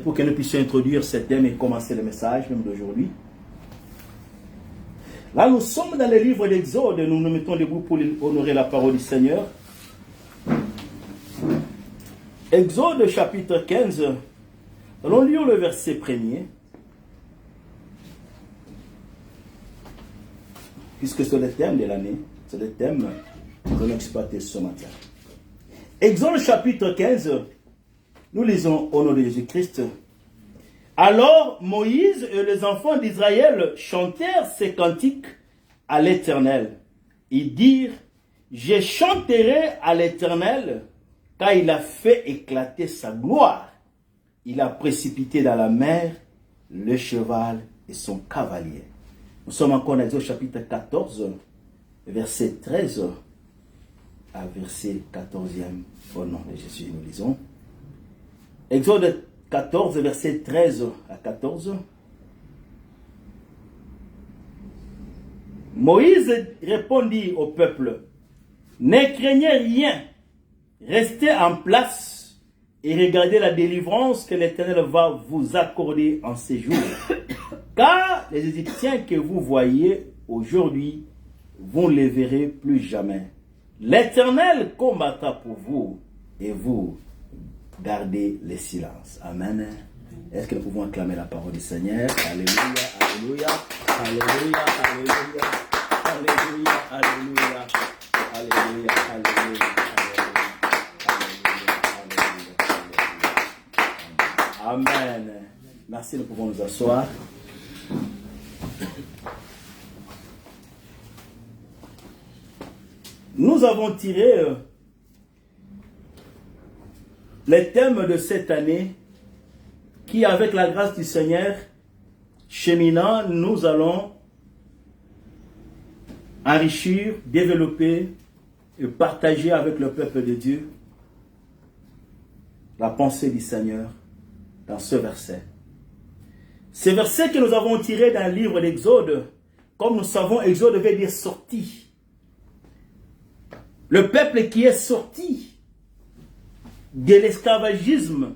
pour que nous puissions introduire ce thème et commencer le message même d'aujourd'hui. Là, nous sommes dans le livre d'Exode. Nous nous mettons debout pour honorer la parole du Seigneur. Exode chapitre 15. Allons lire le verset premier. Puisque c'est le thème de l'année. C'est le thème que nous allons exploiter ce matin. Exode chapitre 15. Nous lisons au nom de Jésus-Christ. Alors Moïse et les enfants d'Israël chantèrent ces cantiques à l'Éternel. Ils dirent, je chanterai à l'Éternel, car il a fait éclater sa gloire. Il a précipité dans la mer le cheval et son cavalier. Nous sommes encore dans Exode chapitre 14, verset 13 à verset 14e. Au nom de Jésus, nous lisons. Exode 14, verset 13 à 14. Moïse répondit au peuple, ne craignez rien, restez en place et regardez la délivrance que l'Éternel va vous accorder en ces jours. Car les Égyptiens que vous voyez aujourd'hui, vous ne les verrez plus jamais. L'Éternel combattra pour vous et vous gardez le silence. Amen. Est-ce que nous pouvons acclamer la parole du Seigneur? Alléluia, alléluia, alléluia, alléluia, alléluia, alléluia, alléluia, alléluia, alléluia. Amen. Merci, nous pouvons nous asseoir. Nous avons tiré les thèmes de cette année qui, avec la grâce du Seigneur, cheminant, nous allons enrichir, développer et partager avec le peuple de Dieu la pensée du Seigneur dans ce verset. Ce verset que nous avons tiré dans le livre d'Exode, comme nous savons, Exode veut dire sorti. Le peuple qui est sorti de l'esclavagisme,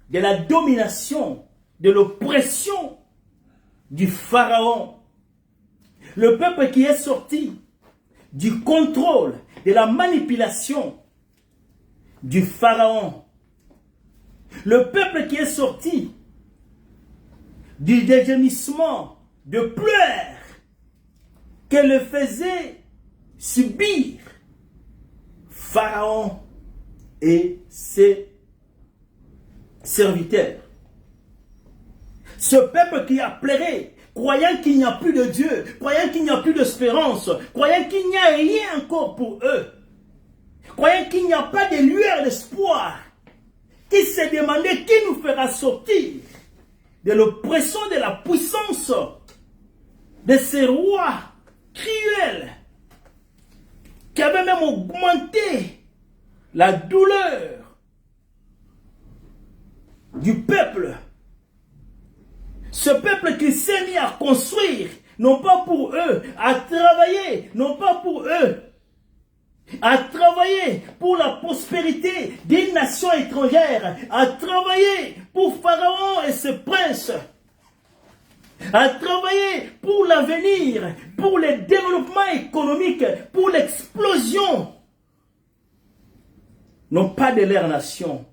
de la domination, de l'oppression du Pharaon. Le peuple qui est sorti du contrôle, de la manipulation du Pharaon. Le peuple qui est sorti du dégémissement, de pleurs que le faisait subir Pharaon et ses serviteurs. Ce peuple qui a pleuré, croyant qu'il n'y a plus de Dieu, croyant qu'il n'y a plus d'espérance, croyant qu'il n'y a rien encore pour eux, croyant qu'il n'y a pas de lueur d'espoir, qui se demandait qui nous fera sortir de l'oppression, de la puissance de ces rois cruels qui avaient même augmenté la douleur du peuple. Ce peuple qui s'est mis à construire, non pas pour eux, à travailler, non pas pour eux, à travailler pour la prospérité des nations étrangères, à travailler pour Pharaon et ses princes, à travailler pour l'avenir, pour le développement économique, pour l'explosion, non pas de leur nation,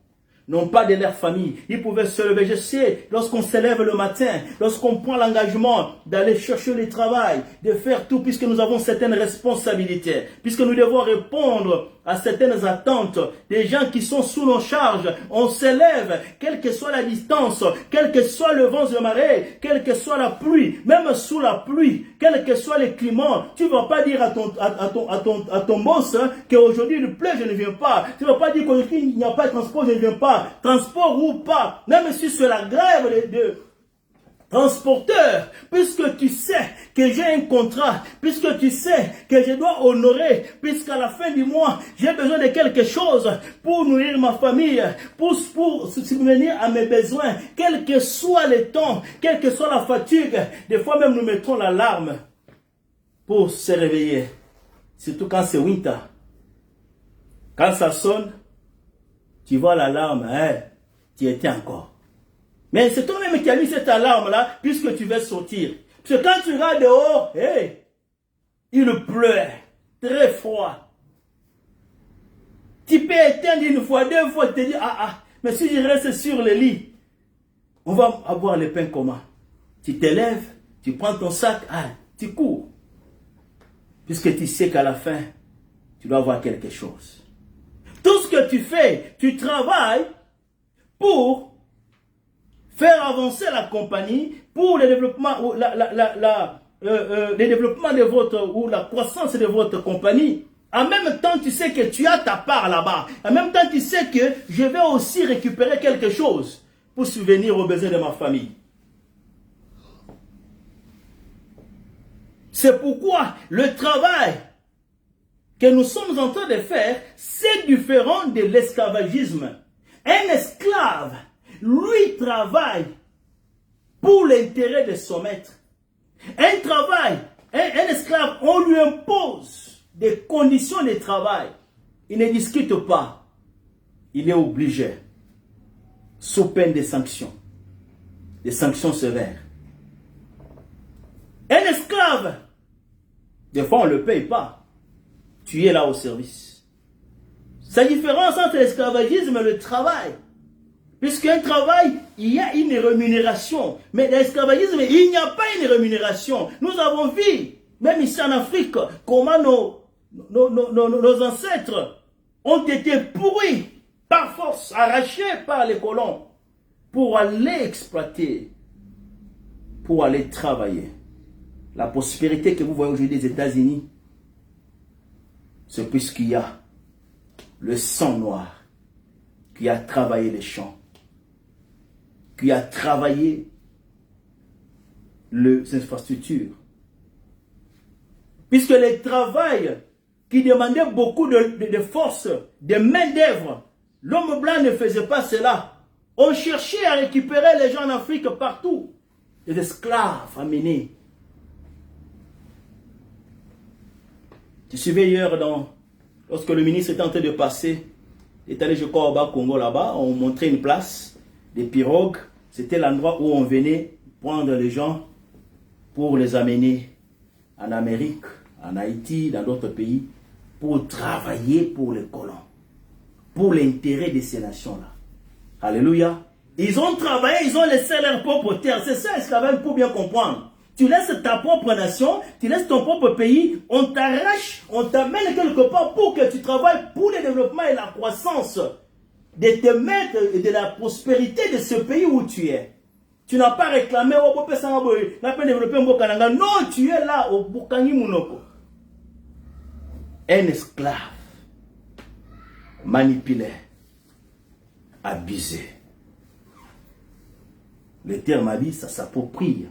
non pas de leur famille. Ils pouvaient se lever. Je sais, lorsqu'on se lève le matin, lorsqu'on prend l'engagement d'aller chercher le travail, de faire tout, puisque nous avons certaines responsabilités, puisque nous devons répondre à certaines attentes des gens qui sont sous nos charges, on se lève, quelle que soit la distance, quel que soit le vent de marée, quelle que soit la pluie, même sous la pluie, quel que soit le climat, tu ne vas pas dire à ton boss qu'aujourd'hui il pleut, je ne viens pas. Tu ne vas pas dire qu'aujourd'hui il n'y a pas de transport, je ne viens pas. Transport ou pas, même si c'est la grève de transporteur, puisque tu sais que j'ai un contrat, puisque tu sais que je dois honorer, puisqu'à la fin du mois, j'ai besoin de quelque chose pour nourrir ma famille, pour subvenir à mes besoins, quel que soit le temps, quelle que soit la fatigue. Des fois même nous mettons l'alarme pour se réveiller, surtout quand c'est winter. Quand ça sonne, tu vois l'alarme, hein, tu étais encore. Mais c'est toi-même qui as mis cette alarme-là, puisque tu vas sortir. Parce que quand tu regardes dehors, hey, il pleut, très froid. Tu peux éteindre une fois, deux fois, tu te dis, mais si je reste sur le lit, on va avoir le pain comment? Tu te lèves, tu prends ton sac, tu cours. Puisque tu sais qu'à la fin, tu dois avoir quelque chose. Tout ce que tu fais, tu travailles pour faire avancer la compagnie, pour le développement, le développement de votre, ou la croissance de votre compagnie. En même temps, tu sais que tu as ta part là-bas. En même temps, tu sais que je vais aussi récupérer quelque chose pour subvenir aux besoins de ma famille. C'est pourquoi le travail que nous sommes en train de faire, c'est différent de l'esclavagisme. Un esclave, lui, travaille pour l'intérêt de son maître. Un esclave, on lui impose des conditions de travail. Il ne discute pas. Il est obligé, sous peine de sanctions sévères. Un esclave, des fois on ne le paye pas. Tu es là au service. C'est la différence entre l'esclavagisme et le travail. Puisqu'un travail, il y a une rémunération. Mais dans l'esclavagisme, il n'y a pas une rémunération. Nous avons vu, même ici en Afrique, comment nos ancêtres ont été pourris, par force, arrachés par les colons, pour aller exploiter, pour aller travailler. La prospérité que vous voyez aujourd'hui des États-Unis, c'est puisqu'il y a le sang noir qui a travaillé les champs, qui a travaillé les infrastructures. Puisque le travail qui demandait beaucoup de force, de main-d'œuvre, l'homme blanc ne faisait pas cela. On cherchait à récupérer les gens en Afrique partout. Les esclaves amenés. Je suivais hier, lorsque le ministre était en train de passer, il est allé, je crois, au bas Congo là-bas, on montrait une place, des pirogues. C'était l'endroit où on venait prendre les gens pour les amener en Amérique, en Haïti, dans d'autres pays, pour travailler pour les colons, pour l'intérêt de ces nations-là. Alléluia. Ils ont travaillé, ils ont laissé leur propre terre. C'est ça, esclavage, pour bien comprendre. Tu laisses ta propre nation, tu laisses ton propre pays, on t'arrache, on t'amène quelque part pour que tu travailles pour le développement et la croissance de tes maîtres et de la prospérité de ce pays où tu es. Tu n'as pas réclamé au Bopé Sangaboy, n'a pas développé un Bokananga. Non, tu es là au Bukani Mounoko. Un esclave manipulé, abusé. Le terme habit, ça s'approprie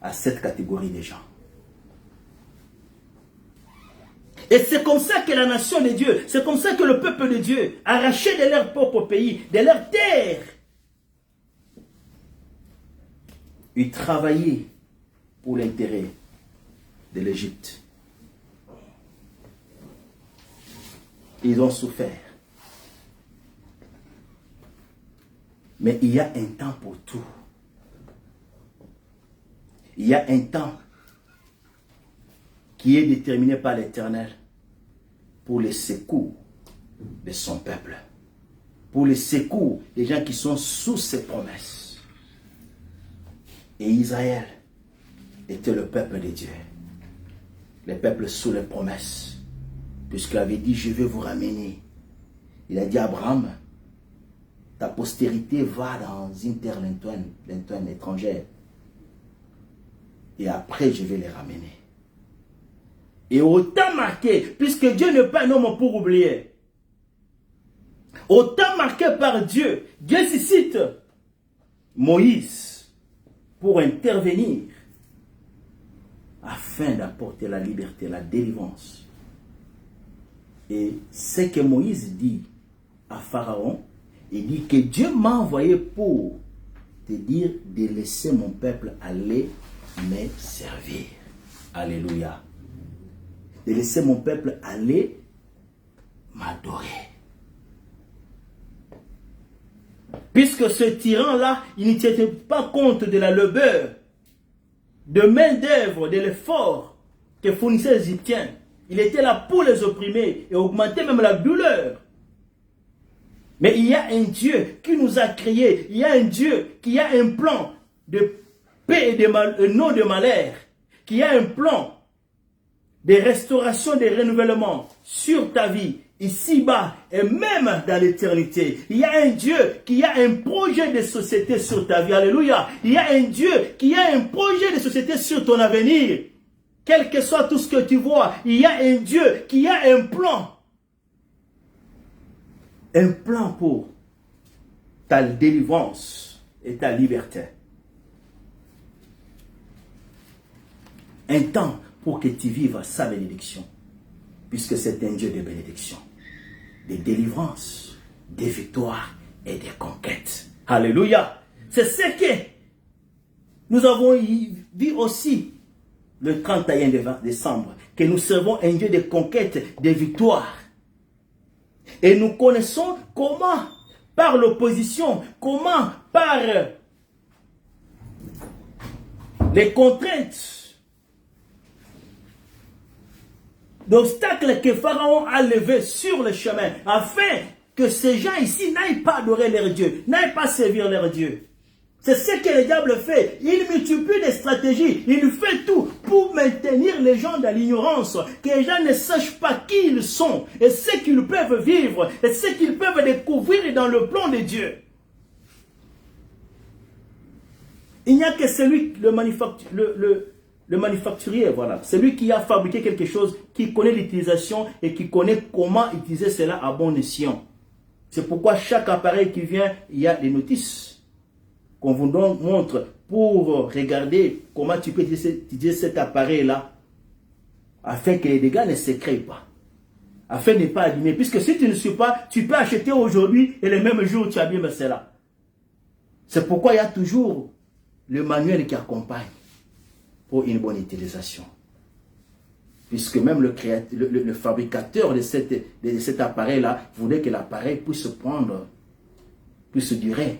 à cette catégorie de gens. Et c'est comme ça que la nation de Dieu, c'est comme ça que le peuple de Dieu, arraché de leur propre pays, de leur terre, ils travaillaient pour l'intérêt de l'Égypte. Ils ont souffert. Mais il y a un temps pour tout. Il y a un temps qui est déterminé par l'Éternel pour les secours de son peuple. Pour les secours des gens qui sont sous ses promesses. Et Israël était le peuple de Dieu. Le peuple sous les promesses. Puisqu'il avait dit, je vais vous ramener. Il a dit à Abraham, ta postérité va dans une terre lointaine, étrangère. Et après, je vais les ramener. Et au temps marqué, puisque Dieu n'est pas un homme pour oublier, au temps marqué par Dieu, Dieu suscite Moïse pour intervenir afin d'apporter la liberté, la délivrance. Et ce que Moïse dit à Pharaon, il dit que Dieu m'a envoyé pour te dire de laisser mon peuple aller me servir. Alléluia. De laisser mon peuple aller m'adorer. Puisque ce tyran-là, il ne tenait pas compte de la labeur, de main-d'œuvre, de l'effort que fournissaient les Égyptiens. Il était là pour les opprimer et augmenter même la douleur. Mais il y a un Dieu qui nous a créés. Il y a un Dieu qui a un plan de paix et de non de malheur. Qui a un plan de restauration, de renouvellement sur ta vie, ici-bas et même dans l'éternité. Il y a un Dieu qui a un projet de société sur ta vie. Alléluia. Il y a un Dieu qui a un projet de société sur ton avenir. Quel que soit tout ce que tu vois, il y a un Dieu qui a un plan. Un plan pour ta délivrance et ta liberté. Un temps pour que tu vives sa bénédiction. Puisque c'est un Dieu de bénédiction, de délivrance, de victoire et de conquête. Alléluia. C'est ce que nous avons vu aussi le 31 décembre, que nous servons un Dieu de conquête, de victoire. Et nous connaissons comment, par l'opposition, comment, par les contraintes, d'obstacles que Pharaon a levés sur le chemin, afin que ces gens ici n'aillent pas adorer leur Dieu, n'aillent pas servir leur Dieu. C'est ce que le diable fait. Il multiplie des stratégies. Il fait tout pour maintenir les gens dans l'ignorance. Que les gens ne sachent pas qui ils sont. Et ce qu'ils peuvent vivre. Et ce qu'ils peuvent découvrir dans le plan de Dieu. Il n'y a que celui, le manufacturier, voilà. Celui qui a fabriqué quelque chose, qui connaît l'utilisation et qui connaît comment utiliser cela à bon escient. C'est pourquoi chaque appareil qui vient, il y a des notices qu'on vous montre pour regarder comment tu peux utiliser cet appareil-là, afin que les dégâts ne se créent pas, afin de ne pas abîmer. Puisque si tu ne suis pas, tu peux acheter aujourd'hui et le même jour tu abîmes cela. C'est pourquoi il y a toujours le manuel qui accompagne pour une bonne utilisation. Puisque même le fabricateur de cet appareil-là voulait que l'appareil puisse durer.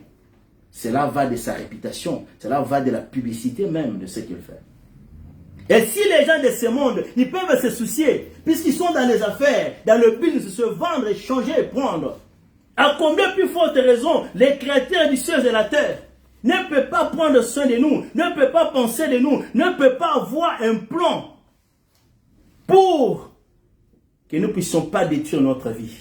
Cela va de sa réputation, cela va de la publicité même de ce qu'il fait. Et si les gens de ce monde, ils peuvent se soucier, puisqu'ils sont dans les affaires, dans le but de se vendre, échanger et prendre, à combien plus forte raison les créateurs du ciel et de la terre ne peuvent pas prendre soin de nous, ne peuvent pas penser de nous, ne peuvent pas avoir un plan pour que nous ne puissions pas détruire notre vie.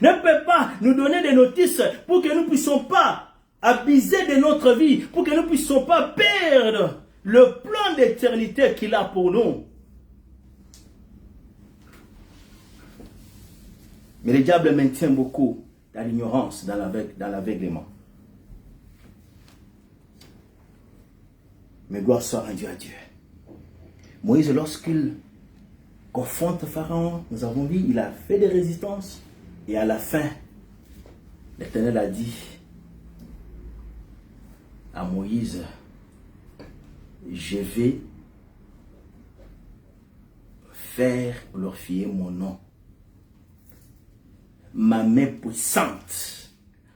Ne peuvent pas nous donner des notices pour que nous ne puissions pas abuser de notre vie, pour que nous ne puissions pas perdre le plan d'éternité qu'il a pour nous. Mais le diable maintient beaucoup dans l'ignorance, dans l'aveuglement. Mais gloire soit rendue à Dieu. Moïse, lorsqu'il confronte Pharaon, nous avons vu, il a fait des résistances. Et à la fin, l'Éternel a dit à Moïse, je vais faire glorifier mon nom. Ma main puissante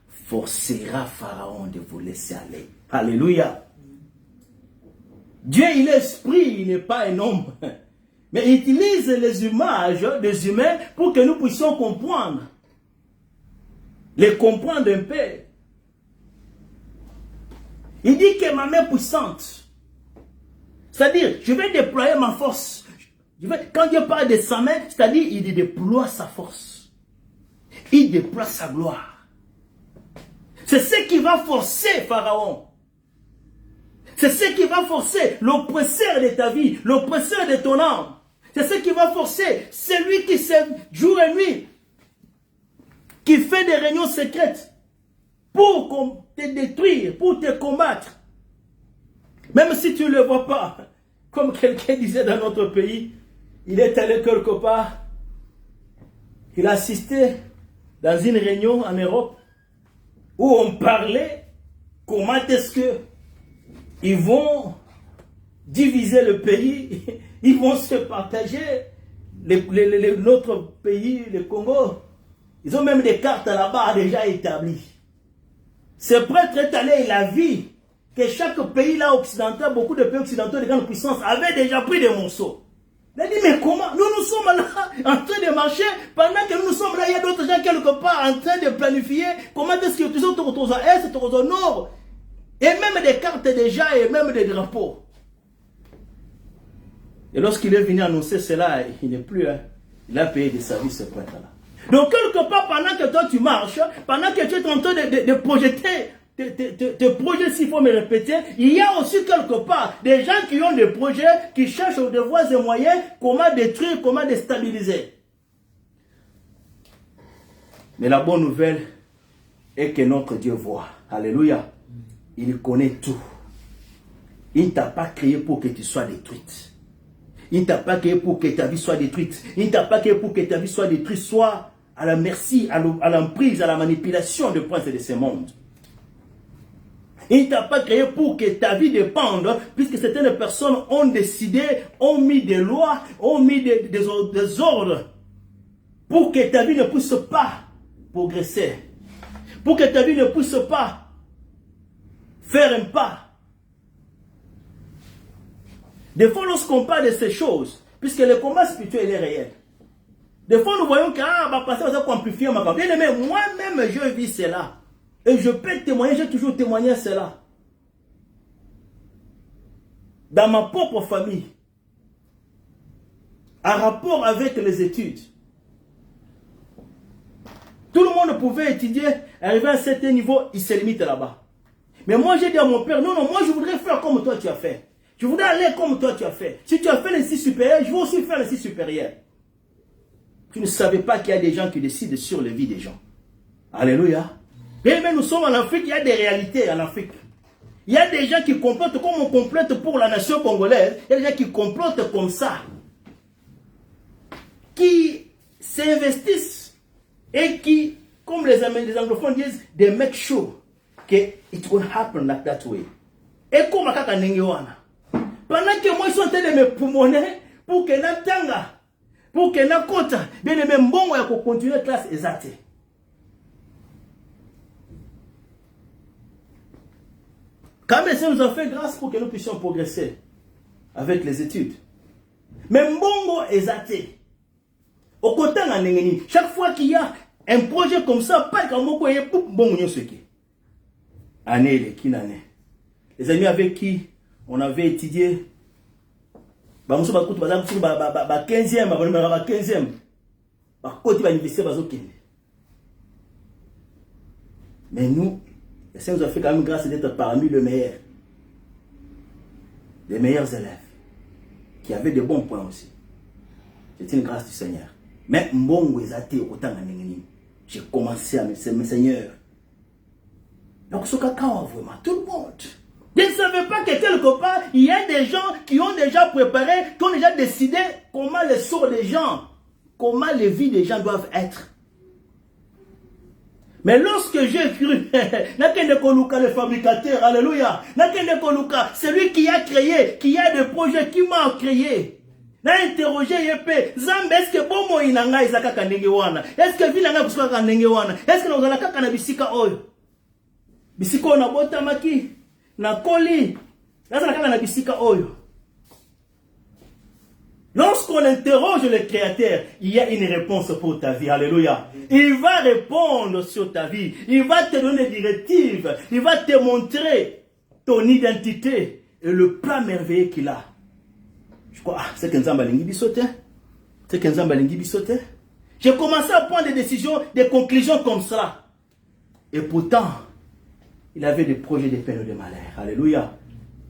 forcera Pharaon de vous laisser aller. Alléluia. Dieu, il est esprit, il n'est pas un homme. Mais il utilise les images des humains pour que nous puissions comprendre. Les comprendre un peu. Il dit que ma main puissante, c'est-à-dire, je vais déployer ma force. Quand Dieu parle de sa main, c'est-à-dire, il déploie sa force. Il déploie sa gloire. C'est ce qui va forcer Pharaon. C'est ce qui va forcer l'oppresseur de ta vie, l'oppresseur de ton âme. C'est ce qui va forcer celui qui s'aime jour et nuit, qui fait des réunions secrètes pour te détruire, pour te combattre. Même si tu ne le vois pas, comme quelqu'un disait dans notre pays, il est allé quelque part, il a assisté dans une réunion en Europe où on parlait comment est-ce que ils vont diviser le pays, ils vont se partager notre pays, le Congo. Ils ont même des cartes là-bas déjà établies. Ce prêtre est allé, il a vu que chaque pays là occidental, beaucoup de pays occidentaux de grande puissance avaient déjà pris des morceaux. Il a dit, mais comment? Nous sommes là en train de marcher, pendant que nous sommes là, il y a d'autres gens quelque part en train de planifier comment est-ce que tu es autour à l'est, autour au nord. Et même des cartes déjà, et même des drapeaux. Et lorsqu'il est venu annoncer cela, il n'est plus, il a payé des services ce prêtre-là. Donc quelque part, pendant que toi tu marches, pendant que tu es en train de projeter, de projets, s'il faut me répéter, il y a aussi quelque part des gens qui ont des projets, qui cherchent des voies et moyens, comment détruire, comment déstabiliser. Mais la bonne nouvelle est que notre Dieu voit. Alléluia. Il connaît tout. Il ne t'a pas créé pour que tu sois détruite. Il ne t'a pas créé pour que ta vie soit détruite. Il ne t'a pas créé pour que ta vie soit détruite, soit à la merci, à l'emprise, à la manipulation de princes de ce monde. Il ne t'a pas créé pour que ta vie dépende, puisque certaines personnes ont décidé, ont mis des lois, ont mis des ordres, pour que ta vie ne puisse pas progresser. Pour que ta vie ne puisse pas faire un pas. Des fois, lorsqu'on parle de ces choses, puisque le combat spirituel est réel, des fois nous voyons passer à amplifier ma parole. Bien aimé, moi-même je vis cela. Et je peux témoigner, j'ai toujours témoigné cela. Dans ma propre famille, en rapport avec les études, tout le monde pouvait étudier, arriver à un certain niveau, il se limite là-bas. Mais moi j'ai dit à mon père, non, moi je voudrais faire comme toi tu as fait. Je voudrais aller comme toi tu as fait. Si tu as fait les 6 supérieurs, je veux aussi faire les 6 supérieurs. Tu ne savais pas qu'il y a des gens qui décident sur la vie des gens. Alléluia. Mais nous sommes en Afrique, il y a des réalités en Afrique. Il y a des gens qui complotent comme on complote pour la nation congolaise. Il y a des gens qui complotent comme ça. Qui s'investissent et qui, comme les anglophones disent, they make sure que it will happen like that way. Et comme à Nengewana. Pendant que moi je suis en train de me poumonner pour que na tanga, pour que na kota, bien aimé mbongo ya ko continuer classe exacte. Quand même, ça nous a fait grâce pour que nous puissions progresser avec les études. Mais mbongo exacte. Au côté na nengeni, chaque fois qu'il y a un projet comme ça, pas comme mbongo yé pour mbongo nyosoki. Année les kinane. Les amis avec qui on avait étudié, bah, 15e, mais nous, ça nous a fait quand même grâce d'être parmi les meilleurs élèves, qui avaient de bons points aussi. C'est une grâce du Seigneur. Mais j'ai commencé à me dire, Seigneur, donc ce cacao vraiment, tout le monde. Je ne savais pas que quelque part, il y a des gens qui ont déjà préparé, qui ont déjà décidé comment les sorts des gens, comment les vies des gens doivent être. Mais lorsque j'ai cru, Nakende Koluka le fabricateur, alléluia, Nakende Koluka, celui qui a créé, qui a des projets, qui m'a créé. N'a interrogé Yepé, Zambe, est-ce que Bomo Inanga Isaka Kanengewana? Est-ce que Vilanga Buska Kanengewana? Est-ce que nous allons Kana Bisika Oyo? Bisiko na Botamaki, na Koli, na Bisika Oyo. Lorsqu'on interroge le Créateur, il y a une réponse pour ta vie. Alléluia. Il va répondre sur ta vie. Il va te donner des directives. Il va te montrer ton identité et le plan merveilleux qu'il a. Je crois, c'est qu'un Zambalingi bisote. C'est qu'un Zambalingi bisote. J'ai commencé à prendre des décisions, des conclusions comme ça. Et pourtant, il avait des projets de peine et de malheur. Alléluia.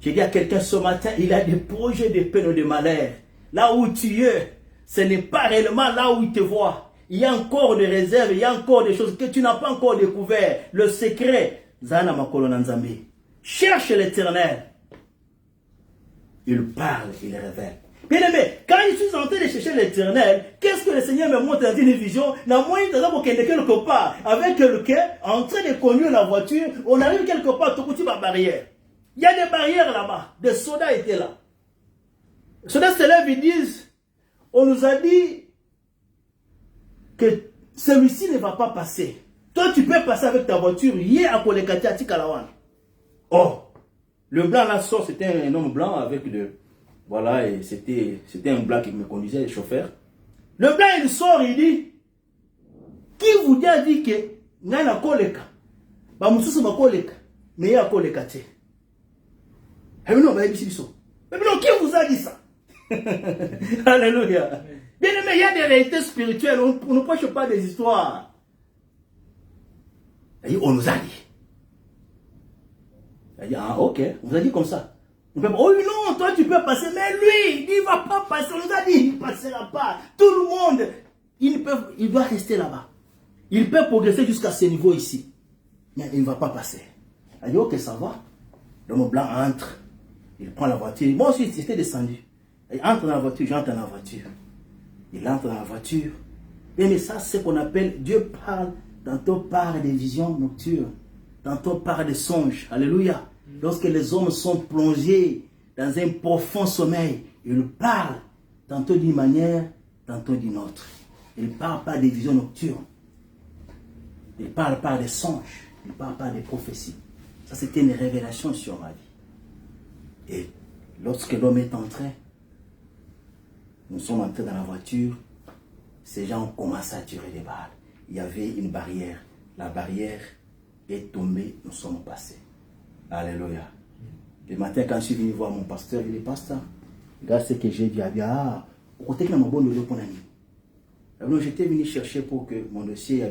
J'ai dit à quelqu'un ce matin, il a des projets de peine et de malheur. Là où tu es, ce n'est pas réellement là où il te voit. Il y a encore des réserves, il y a encore des choses que tu n'as pas encore découvert. Le secret, Zana Makolo Nzambi. Cherche l'Éternel. Il parle, il révèle. Bien aimé, quand je suis en train de chercher l'Éternel, qu'est-ce que le Seigneur me montre dans une vision? Dans moi, il y a quelque part, avec quelqu'un, en train de conduire la voiture, on arrive quelque part, tout petit par barrière. Il y a des barrières là-bas. Des soldats étaient là. Les soldats se lèvent, ils disent, on nous a dit que celui-ci ne va pas passer. Toi, tu peux passer avec ta voiture. Hier, à Kolekati, à Tikalawan. Oh, le blanc là sort, c'était un homme blanc avec de... Voilà, et c'était un blanc qui me conduisait, le chauffeur. Le blanc, il sort, il dit, qui vous a dit que Nana Koleka, bah, Moussous ma Koleka, mais il y a Kolekati. Mais non, mais non, qui vous a dit ça? Alléluia. Bien aimé, il y a des réalités spirituelles. On ne prêche pas des histoires. On nous a dit. Il dit, ah, ok, on vous a dit comme ça. Oh non, toi tu peux passer, mais lui, il ne va pas passer. On nous a dit, il ne passera pas. Tout le monde, il doit rester là-bas. Il peut progresser jusqu'à ce niveau ici. Mais il ne va pas passer. Il dit, ok, ça va. L'homme blanc entre. Il prend la voiture. Moi aussi, j'étais descendu. Il entre dans la voiture, j'entre dans la voiture. Il entre dans la voiture. Mais ça, c'est ce qu'on appelle, Dieu parle, tantôt par des visions nocturnes, tantôt par des songes. Alléluia. Lorsque les hommes sont plongés dans un profond sommeil, il parle, tantôt d'une manière, tantôt d'une autre. Il parle par des visions nocturnes. Il parle par des songes. Il parle par des prophéties. Ça, c'était une révélation sur ma vie. Et lorsque l'homme est entré, nous sommes entrés dans la voiture, ces gens ont commencé à tirer des balles. Il y avait une barrière. La barrière est tombée, nous sommes passés. Alléluia. Le matin, quand je suis venu voir mon pasteur, il dit, pasteur, regarde ce que j'ai dit. J'étais venu chercher pour que mon dossier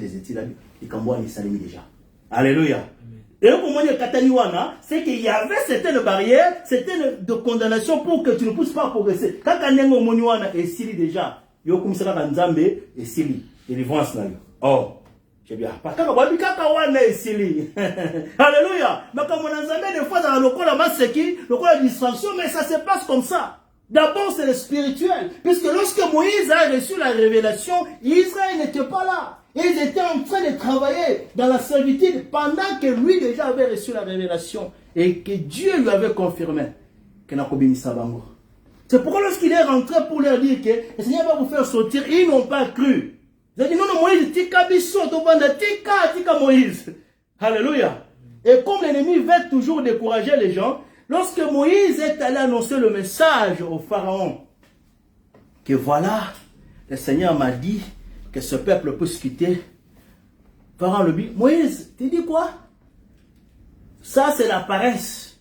des études, il s'allume déjà. Alléluia. Et pour moi, c'est qu'il y avait certaines barrières, certaines de condamnation pour que tu ne puisses pas progresser. Quand on est ici déjà, il y a comme ça dans Nzambe et Sili, délivrance là. Oh, j'ai bien. Parce que on est ici. Alléluia. Mais comme on a Nzambe des fois dans le coin là-bas, c'est qui, le coin de distraction, mais ça se passe comme ça. D'abord, c'est le spirituel. Puisque lorsque Moïse a reçu la révélation, Israël n'était pas là. Ils étaient en train de travailler dans la servitude pendant que lui déjà avait reçu la révélation et que Dieu lui avait confirmé que Nakobini Sabango. C'est pourquoi lorsqu'il est rentré pour leur dire que le Seigneur va vous faire sortir, ils n'ont pas cru. Ils ont dit non, Moïse, tika biso, tika Moïse. Alléluia. Et comme l'ennemi veut toujours décourager les gens, lorsque Moïse est allé annoncer le message au Pharaon, que voilà, le Seigneur m'a dit que ce peuple puisse quitter. Pharaon le dit, Moïse, tu dis quoi? Ça c'est la paresse.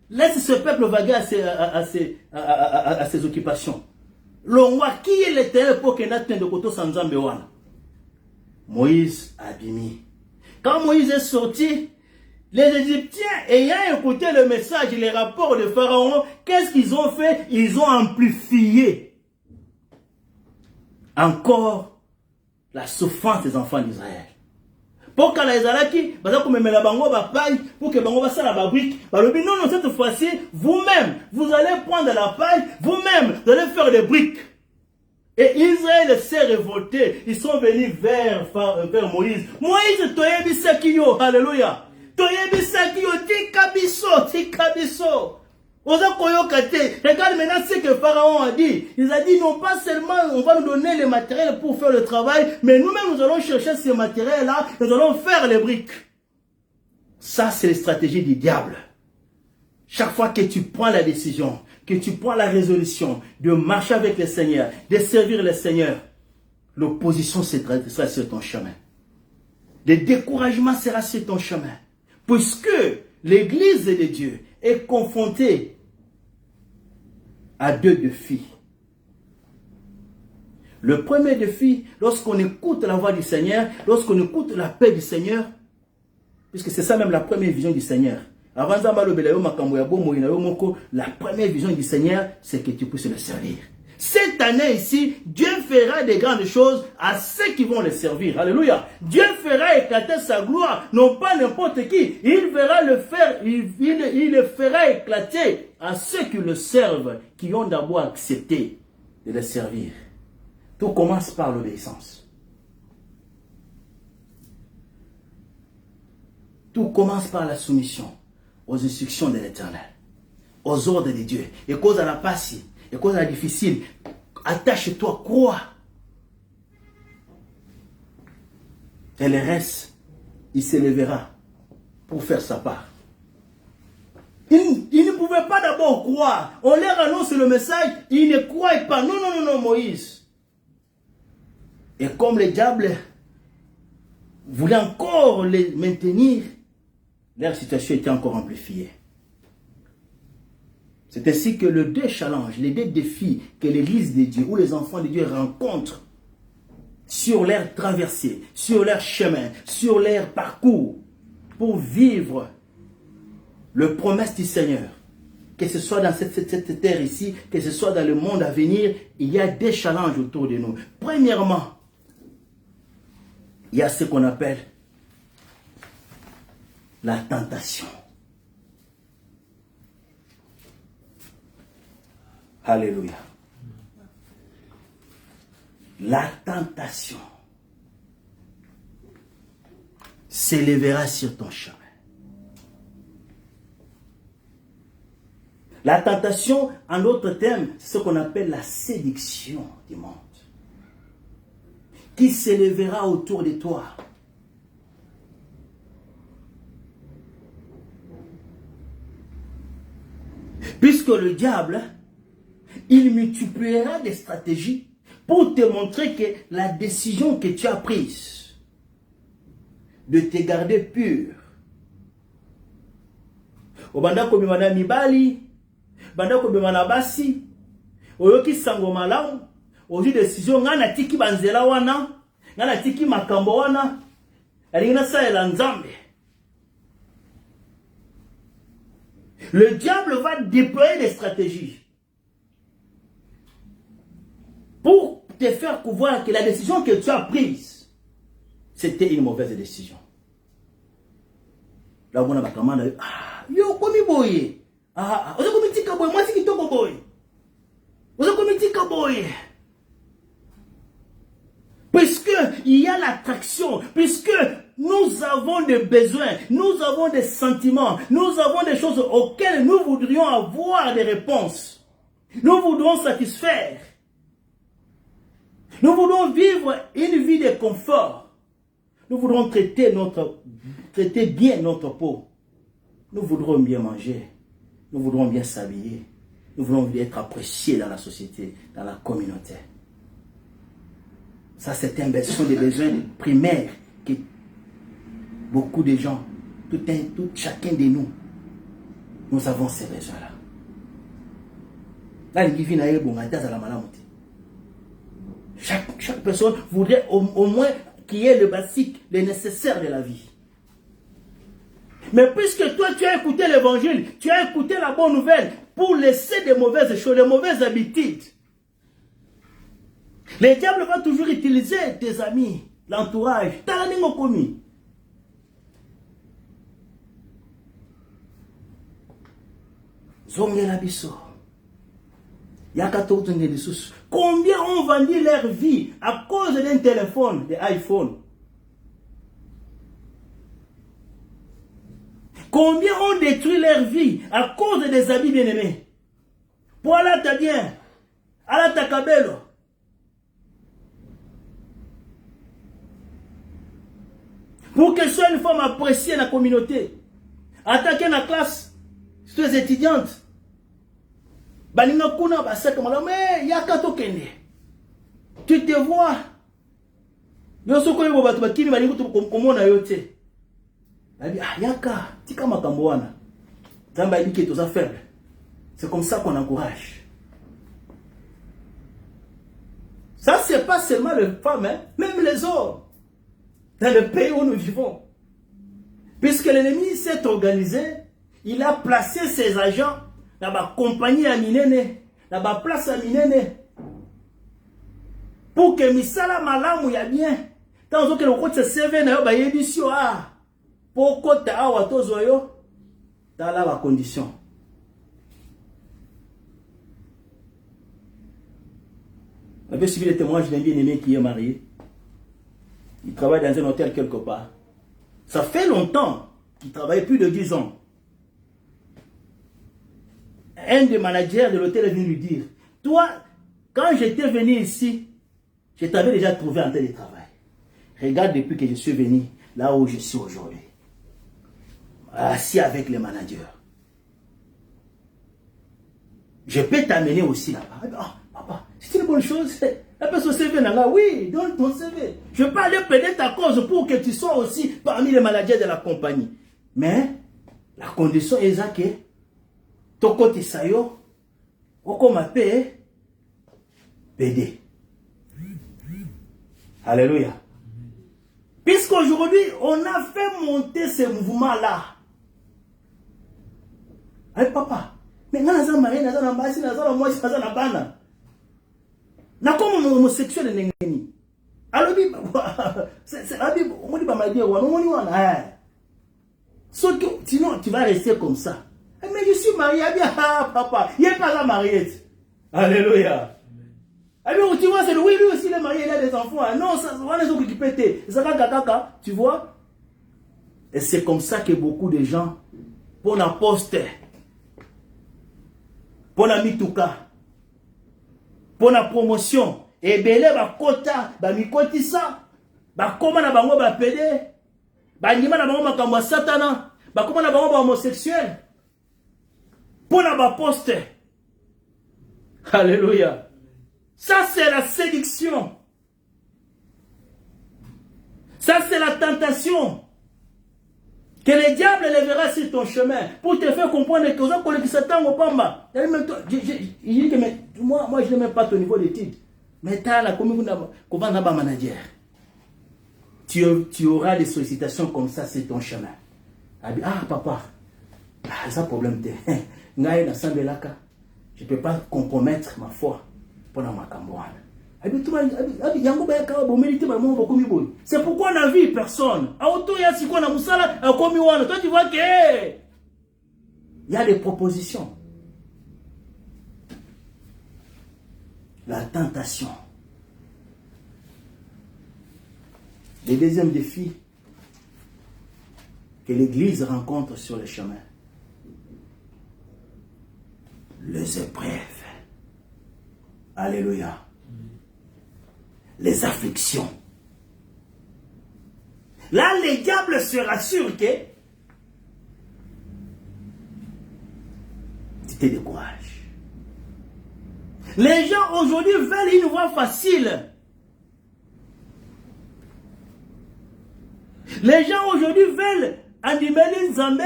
Laisse ce peuple vaguer à ses occupations. L'onwa qui est l'éternel pour qu'il n'atteigne de koto sans Zambewana. Moïse a dit. Quand Moïse est sorti, les Égyptiens ayant écouté le message et les rapports de Pharaon, qu'est-ce qu'ils ont fait? Ils ont amplifié encore la souffrance des enfants d'Israël. Pour que les alaki, pour que bango basa la brique, non, cette fois-ci, vous-même, vous allez prendre la paille, vous-même, vous allez faire des briques. Et Israël s'est révolté. Ils sont venus vers Moïse. Moïse, toyebi sakiyo, alléluia. Toyebi sakiyo, tikabiso. Regarde maintenant ce que Pharaon a dit. Il a dit non pas seulement on va nous donner les matériels pour faire le travail, mais nous-mêmes nous allons chercher ces matériels-là, nous allons faire les briques. Ça c'est la stratégie du diable. Chaque fois que tu prends la décision, que tu prends la résolution de marcher avec le Seigneur, de servir le Seigneur, l'opposition sera sur ton chemin. Le découragement sera sur ton chemin. Puisque l'église de Dieu est confrontée à deux défis. Le premier défi, lorsqu'on écoute la voix du Seigneur, lorsqu'on écoute la paix du Seigneur, puisque c'est ça même la première vision du Seigneur. Avant la première vision du Seigneur, c'est que tu puisses le servir. Cette année ici, Dieu fera des grandes choses à ceux qui vont le servir. Alléluia. Dieu fera éclater sa gloire, non pas n'importe qui. Il verra le faire, il le fera éclater à ceux qui le servent, qui ont d'abord accepté de le servir. Tout commence par l'obéissance. Tout commence par la soumission aux instructions de l'Éternel, aux ordres de Dieu. Et cause à la passe, et cause à la difficile, attache-toi, crois. Et le reste, il s'élèvera pour faire sa part. Il ne pouvait pas d'abord croire. On leur annonce le message, ils ne croient pas. Non, Moïse. Et comme le diable voulait encore les maintenir, leur situation était encore amplifiée. C'est ainsi que les deux challenges, les deux défis que l'Église de Dieu ou les enfants de Dieu rencontrent sur leur traversée, sur leur chemin, sur leur parcours pour vivre le promesse du Seigneur. Que ce soit dans cette terre ici, que ce soit dans le monde à venir, il y a des challenges autour de nous. Premièrement, il y a ce qu'on appelle la tentation. Alléluia. La tentation s'élèvera sur ton chemin. La tentation, en d'autres termes, c'est ce qu'on appelle la séduction du monde, qui s'élèvera autour de toi. Puisque le diable, il multipliera des stratégies pour te montrer que la décision que tu as prise de te garder pur. Obanda ko bimana mibali, banda ko bimana basi, oyoki sango malamu, oji décision ngana tiki banzela wana, ngana tiki makambo wana, alingina sa ela nzambe. Le diable va déployer des stratégies pour te faire voir que la décision que tu as prise, c'était une mauvaise décision. Là, on a ma commande, yo, komi boye. Oza komi tika boye, moi si kitoko boye. Oza komi tika boye. Puisque il y a l'attraction, puisque nous avons des besoins, nous avons des sentiments, nous avons des choses auxquelles nous voudrions avoir des réponses. Nous voudrons satisfaire. Nous voudrons vivre une vie de confort. Nous voudrons traiter bien notre peau. Nous voudrons bien manger. Nous voudrons bien s'habiller. Nous voulons être appréciés dans la société, dans la communauté. Ça, c'est une version des besoins primaires que beaucoup de gens, chacun de nous, nous avons ces besoins-là. Chaque personne voudrait au moins qu'il y ait le basique, le nécessaire de la vie. Mais puisque toi, tu as écouté l'évangile, tu as écouté la bonne nouvelle pour laisser des mauvaises choses, des mauvaises habitudes, le diable va toujours utiliser tes amis, l'entourage. Zongela biso. Combien ont vendu leur vie à cause d'un téléphone, d'un iPhone? Combien ont détruit leur vie à cause des habits bien-aimés? Pour Allah ta bien, Allah ta kabelo. Pour qu'elle soit une femme appréciée dans la communauté, attaquer la classe, les étudiantes. Tu te vois. C'est comme ça qu'on encourage. Ça, c'est pas seulement les femmes, hein, même les hommes. Dans le pays où nous vivons. Puisque l'ennemi s'est organisé, il a placé ses agents dans la compagnie à Minene, dans la place à Minene. Pour que Misala Malamu ya bien. Tant que le côté se serve na yo ba yebisio ah. Pour côté awa tozoyo dans la condition. On avait suivi les témoignages d'un bien-aimé qui est marié. Il travaille dans un hôtel quelque part. Ça fait longtemps qu'il travaille, plus de 10 ans. Un des managers de l'hôtel est venu lui dire, toi, quand j'étais venu ici, je t'avais déjà trouvé en télétravail. Regarde depuis que je suis venu, là où je suis aujourd'hui. Assis avec les managers. Je peux t'amener aussi là-bas. Ah, papa, c'est une bonne chose. La personne CV là, oui, donne ton CV. Je peux aller plaider ta cause pour que tu sois aussi parmi les managers de la compagnie. Mais, la condition est que Toko Tisayo, Oko Mape, PD. Alléluia. Puisqu'aujourd'hui, on a fait monter ce mouvement-là. Allez, papa, mais nous avons marié, nous avons marié, nous avons marié, nous avons marié. Na comme homosexuel n'engeni. Alors c'est la Bible, on dit pas mal dire on dit sinon tu vas rester comme ça. Mais je suis marié, bien papa, il est pas là marié. Alléluia. Alors tu vois c'est oui lui aussi il est marié, il a des enfants. Non, ça on les occuper ça kaka, tu vois? Et c'est comme ça que beaucoup de gens pour la poste pour la mituka pour la promotion, et belé ba kota, ba mikotisa, ba koma na bango ba pédé, ba ndima na bango makambo satana, ba koma na bango ba homosexuel. Pour la ba poste. Alléluia. Ça c'est la séduction. Ça c'est la tentation. Que le diable les verra sur ton chemin pour te faire comprendre que vous avez Satan au Pamba. Il dit que moi je n'ai même pas ton niveau d'études. Mais tu as la manager. Tu auras des sollicitations comme ça sur ton chemin. Ah papa, ça problème. Je ne peux pas compromettre ma foi pour ma campagne. C'est pourquoi on a vu personne. Toi, tu vois que il y a des propositions. La tentation. Le deuxième défi que l'Église rencontre sur le chemin. Les épreuves. Alléluia. Les afflictions. Là, les diables se rassurent que tu te décourages. Les gens aujourd'hui veulent une voie facile. Les gens aujourd'hui veulent animer Nzambe,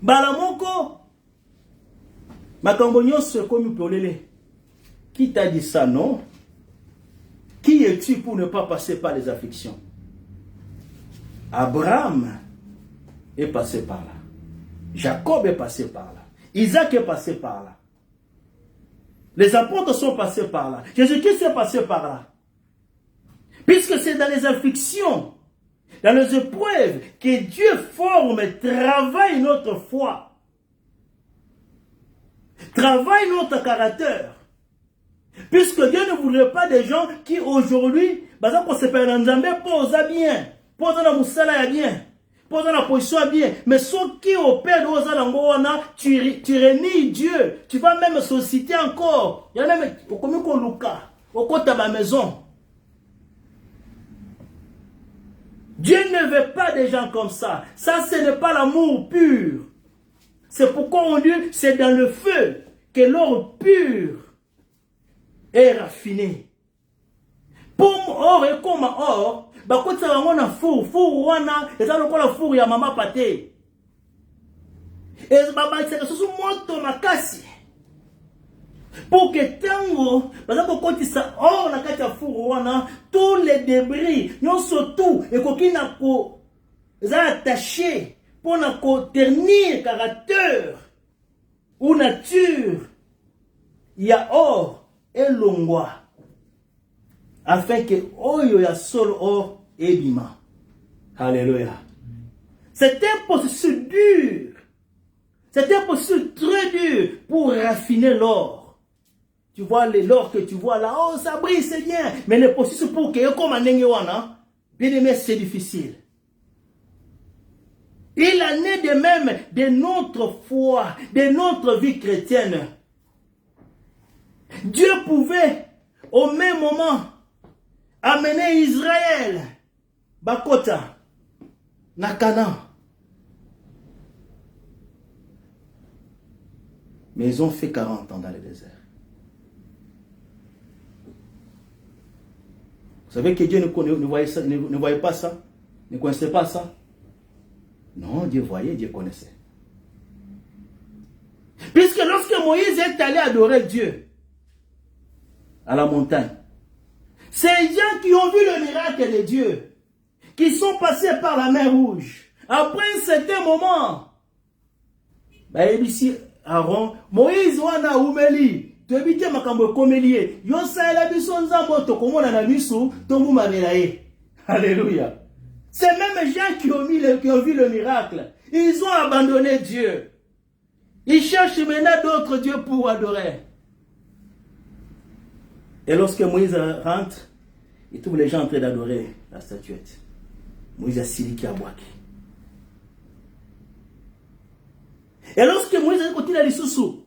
Balamoko, Makambonyo se comme Polele. Qui t'a dit ça, non? Qui es-tu pour ne pas passer par les afflictions? Abraham est passé par là. Jacob est passé par là. Isaac est passé par là. Les apôtres sont passés par là. Jésus-Christ est passé par là. Puisque c'est dans les afflictions, dans les épreuves, que Dieu forme et travaille notre foi. Travaille notre caractère. Puisque Dieu ne voudrait pas des gens qui aujourd'hui, par exemple, on s'appelle un Nzambe, posent bien, posent dans la moussala bien, posent dans la position bien, mais ceux qui opèrent dans la moussala, tu réunis Dieu, tu vas même solliciter encore. Il y en a même, comme on Luka, au côté de ma maison. Dieu ne veut pas des gens comme ça. Ça, ce n'est pas l'amour pur. C'est pourquoi on dit, c'est dans le feu que l'or pur est raffiné. Pour or et comme or, bah quand ça va on four wana, et ça le la four ya mama pâté. Et bah c'est ce moto makasi. Pour que tango, parce que quand ça or na kati ya four wana, tous les débris, non surtout et kokina ko za attaché pour na ko ternir caractère ou nature. Il y a or et longwa afin que oyo ya sol or et bima. Alléluia. C'est un processus dur. C'est un processus très dur pour raffiner l'or. Tu vois l'or que tu vois là, oh ça brille, c'est bien. Mais le processus pour que comme un nengewana, bien aimé, c'est difficile. Il en est de même de notre foi, de notre vie chrétienne. Dieu pouvait au même moment amener Israël, Bakota, Nakana. Mais ils ont fait 40 ans dans le désert. Vous savez que Dieu ne voyait pas ça, ne connaissait pas ça. Non, Dieu voyait, Dieu connaissait. Puisque lorsque Moïse est allé adorer Dieu à la montagne, ces gens qui ont vu le miracle de Dieu, qui sont passés par la mer Rouge, après un certain moment, bah, ici, Aaron, Moïse, wana umeli, tu habites makambo komelie, yo sa la biso nzambo to komona na biso, to mu mamelaye. Alléluia. Ces mêmes gens qui ont vu le miracle, ils ont abandonné Dieu. Ils cherchent maintenant d'autres dieux pour adorer. Et lorsque Moïse rentre, il trouve les gens en train d'adorer la statuette. Moïse a siliki à Boaki. Et lorsque Moïse a continué à aller sous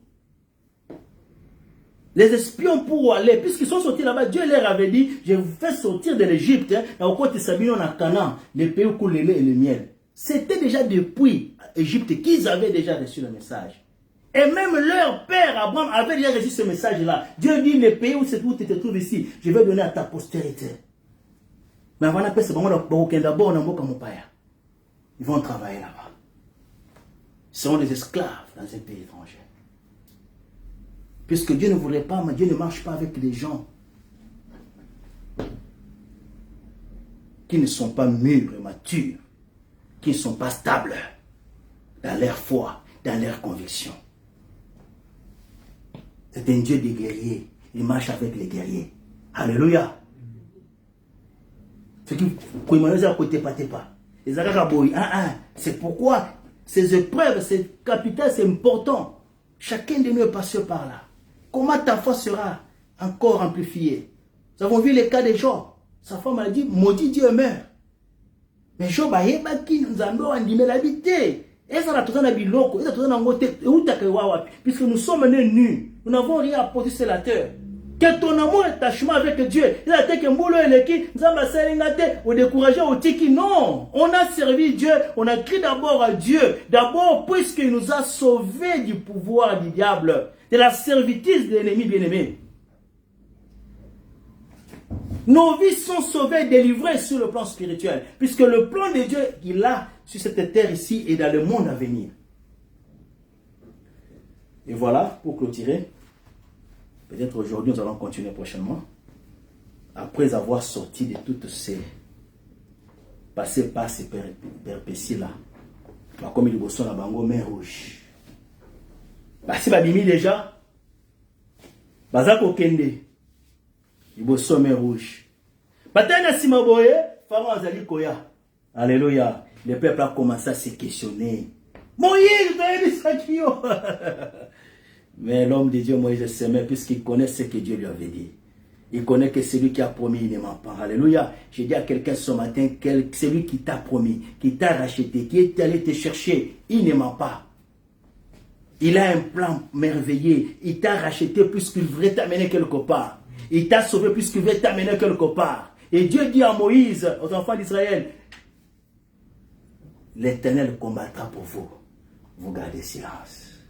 les espions pour aller, puisqu'ils sont sortis là-bas, Dieu leur avait dit, je vous fais sortir de l'Égypte, au côté de Sabino, à Canaan, les pays où coule le lait et le miel. C'était déjà depuis l'Égypte qu'ils avaient déjà reçu le message. Et même leur père Abraham avait déjà reçu ce message-là. Dieu dit, les pays où tu te trouves ici, je vais donner à ta postérité. Mais avant d'appeler ce moment, d'abord, ils vont travailler là-bas. Ils seront des esclaves dans un pays étranger. Puisque Dieu ne voudrait pas, mais Dieu ne marche pas avec les gens qui ne sont pas mûrs et matures, qui ne sont pas stables dans leur foi, dans leur conviction. C'est un Dieu des guerriers. Il marche avec les guerriers. Alléluia. C'est pourquoi ces épreuves, ces capitales, c'est important. Chacun de nous est passé par là. Comment ta foi sera encore amplifiée? Nous avons vu les cas de Job. Sa femme a dit, maudit Dieu meurt. Mais Job a dit, nous allons l'habiter. Et ça a tout un biloko, et ça a tout un puisque nous sommes nus. Nous n'avons rien à apporter sur la terre. Que ton amour et attachement avec Dieu, il a été que Mbolo et l'équipe, nous avons serré ou découragé au tiki. Non, on a servi Dieu, on a crié d'abord à Dieu. D'abord, puisqu'il nous a sauvés du pouvoir du diable, de la servitude de l'ennemi bien-aimé. Nos vies sont sauvées, délivrées sur le plan spirituel, puisque le plan de Dieu, il a sur cette terre ici et dans le monde à venir. Et voilà, pour clôturer, peut-être aujourd'hui nous allons continuer prochainement, après avoir sorti de toutes ces passé par ces péripéties-là, comme il bosse la bango mer rouge. Si babimi déjà, bazako kende, il bosse mer rouge. Batana simaboye, fama azali koya. Alléluia. Le peuple a commencé à se questionner. Moïse, tu as dit ça qui Mais l'homme de Dieu, Moïse, s'aimait puisqu'il connaît ce que Dieu lui avait dit. Il connaît que celui qui a promis, il ne ment pas. Alléluia. J'ai dit à quelqu'un ce matin, celui qui t'a promis, qui t'a racheté, qui est allé te chercher, il ne ment pas. Il a un plan merveilleux. Il t'a racheté puisqu'il voulait t'amener quelque part. Il t'a sauvé puisqu'il veut t'amener quelque part. Et Dieu dit à Moïse, aux enfants d'Israël, l'Éternel combattra pour vous. Vous gardez silence.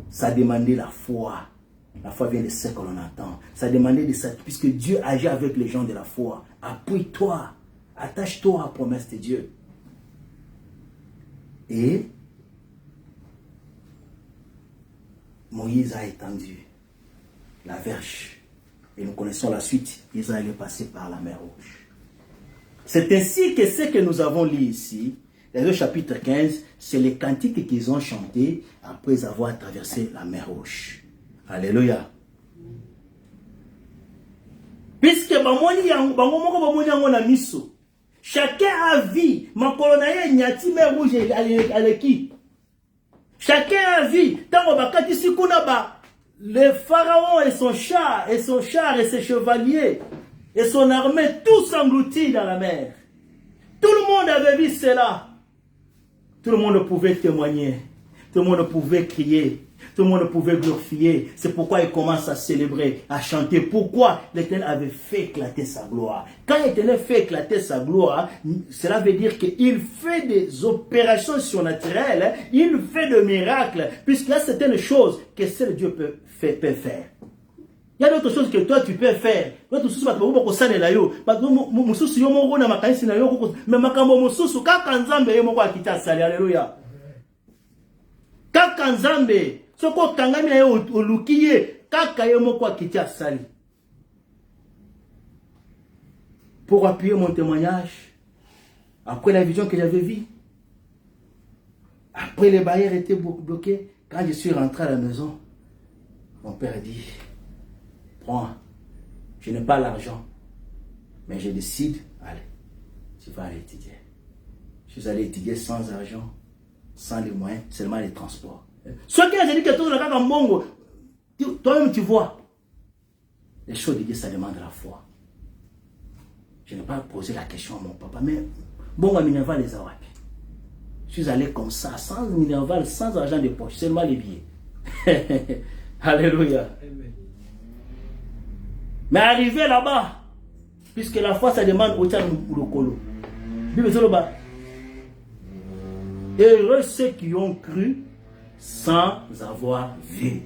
Ça demandait la foi. La foi vient de ce que l'on entend. Ça demandait de ça, puisque Dieu agit avec les gens de la foi. Appuie-toi. Attache-toi à la promesse de Dieu. Et Moïse a étendu la verge. Et nous connaissons la suite. Israël est passé par la mer Rouge. C'est ainsi que ce que nous avons lu ici, dans le chapitre 15, c'est les cantiques qu'ils ont chantés après avoir traversé la mer Rouge. Alléluia. Puisque chacun a vu, mer Rouge à l'équipe. Chacun a vu, le pharaon et son char et ses chevaliers et son armée, tous engloutis dans la mer. Tout le monde avait vu cela. Tout le monde pouvait témoigner. Tout le monde pouvait crier. Tout le monde pouvait glorifier. C'est pourquoi il commence à célébrer, à chanter. Pourquoi l'Éternel avait fait éclater sa gloire. Quand l'Éternel fait éclater sa gloire, cela veut dire qu'il fait des opérations surnaturelles. Il fait des miracles. Puisqu'il y a certaines choses que seul Dieu peut faire. Il y a d'autres choses que toi tu peux faire. D'autres choses que tu peux faire. Alléluia. Kaka nzambe soko kangami na yo olukiye kaka yo moko akiti asali. Pour appuyer mon témoignage, après la vision que j'avais vue, après les barrières étaient bloquées, quand je suis rentré à la maison, mon père a dit, prends, je n'ai pas l'argent, mais je décide, allez, tu vas aller étudier. Je suis allé étudier sans argent, sans les moyens, seulement les transports. Ce qui a dit que tout le monde, toi-même tu vois, les choses de Dieu, ça demande la foi. Je n'ai pas posé la question à mon papa, mais bon, à Minerval les Awapi. Je suis allé comme ça, sans Minerval, sans argent de poche, seulement les billets. Alléluia. Amen. Mais arrivé là-bas, puisque la foi, ça demande au tchad ou le colo. Heureux ceux qui ont cru sans avoir vu.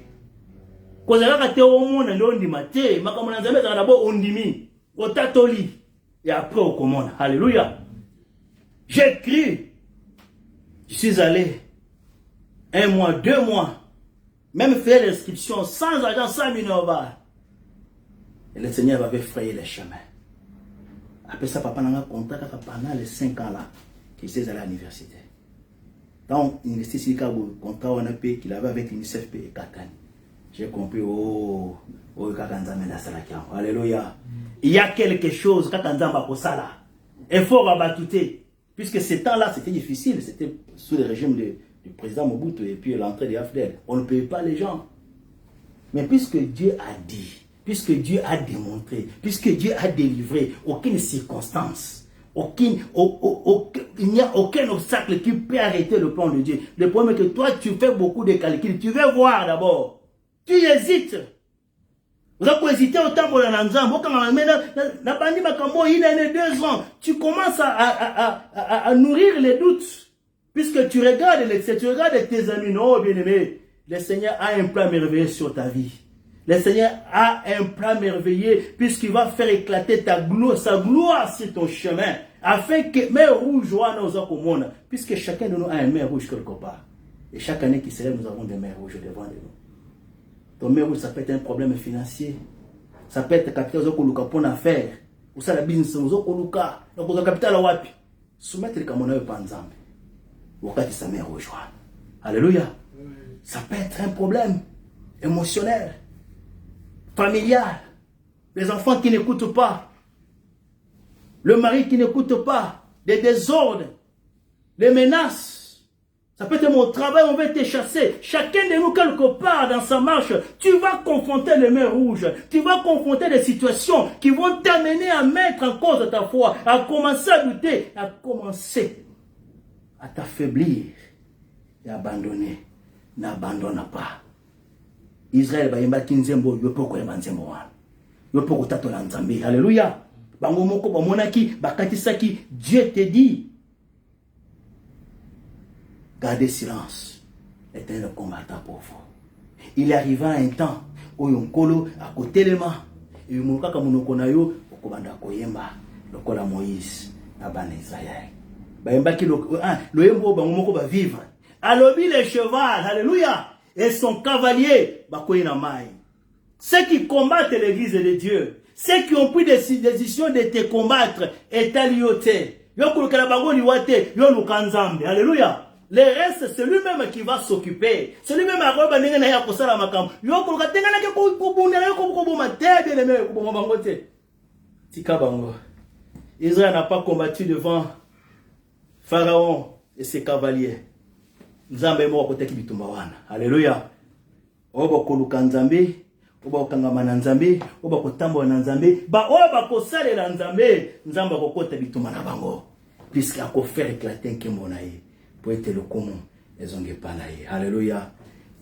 Et après au commande. Alléluia. J'ai cru. Je suis allé 1 mois, 2 mois. Même faire l'inscription sans argent, 100 000 €. Et le Seigneur avait frayé les chemins. Après ça, papa n'a pas contact pendant les 5 ans là. Qu'il s'est allé à l'université. Quand l'université le contrat on a payé qu'il avait avec l'UNICEF et Kakani. J'ai compris, alléluia. Il y a quelque chose, effort à batouter. Puisque ces temps-là, c'était difficile, c'était sous le régime du président Mobutu et puis l'entrée des AFDL. On ne payait pas les gens. Mais puisque Dieu a dit, puisque Dieu a démontré, puisque Dieu a délivré, aucune circonstance, il n'y a aucun obstacle qui peut arrêter le plan de Dieu. Le problème est que toi, tu fais beaucoup de calculs. Tu veux voir d'abord. Tu hésites. Vous avez hésité autant pour l'anzam. Il y a 2 ans. Tu commences à nourrir les doutes. Puisque tu regardes tu regardes tes amis. Non, bien aimé. Le Seigneur a un plan merveilleux sur ta vie. Le Seigneur a un plan merveilleux puisqu'il va faire éclater sa gloire sur ton chemin. Afin que mer rouge puisque chacun de nous a une mer rouge quelque part. Et chaque année qui s'élève, nous avons des mers rouges devant de nous. Ton mer rouge, ça peut être un problème financier. Ça peut être capital Zokoluka pour une affaire. Ou ça la business Zokoluka. Donc, au capital Wapi. Soumettre le Kamonaï Panzambe. Wakati sa mer rouge. Alléluia. Ça peut être un problème émotionnel, familial. Les enfants qui n'écoutent pas. Le mari qui n'écoute pas. Des désordres. Les menaces. Ça peut être mon travail, on va te chasser. Chacun de nous, quelque part dans sa marche, tu vas confronter les mers rouges. Tu vas confronter des situations qui vont t'amener à mettre en cause ta foi, à commencer à douter, à commencer à t'affaiblir et abandonner. N'abandonne pas. Israël, bayemba kinzembo, yopoko yemba nzembo wana. Yopoko tatola nzambe. Alléluia. Bango moko bamonaki, bakatisaki, Dieu te dit. Gardez silence. L'Éternel combattant pour vous. Il arriva un temps où yonkolo à côté les mains. Et yomoka kamunoko na yo okobanda koyemba lokola Moïse na bana Israël. Bayemba ki lo yembo bango moko ba vivre. Alobi le cheval, alléluia, et son cavalier bakoyi na mai. Ceux qui combattent l'église de Dieu, ceux qui ont pris des décisions de te combattre et t'alioter. Yokuluka bango liwate yo lukanzambe. Alléluia. Le reste, c'est lui-même qui va s'occuper. C'est lui-même qui va s'occuper. Israël n'a pas combattu devant Pharaon et ses cavaliers. Alléluia. Oba koluka nzambe, oba kangama na nzambe, oba kotambo na nzambe, ba oba kosale na nzambe, nzamba kokota bituma na bango. Puisqu'il a faire éclater nkembo na ye. Pour être le commun, les onge panaye. Alléluia.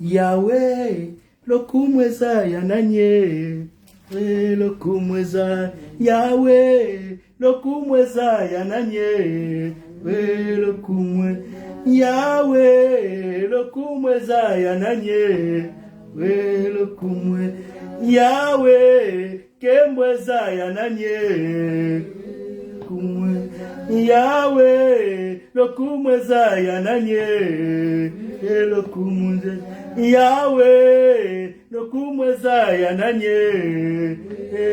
Yahweh, le kumweza yananye. Le kumweza. Yahweh, le kumweza yananye. Le kumwe. Yahweh, le kumweza yananye. Le kumwe. Yahweh, kemweza yananye. Kumwe. Yahweh, le kumweza yananye, le kumweza. Yahweh, le kumweza yananye,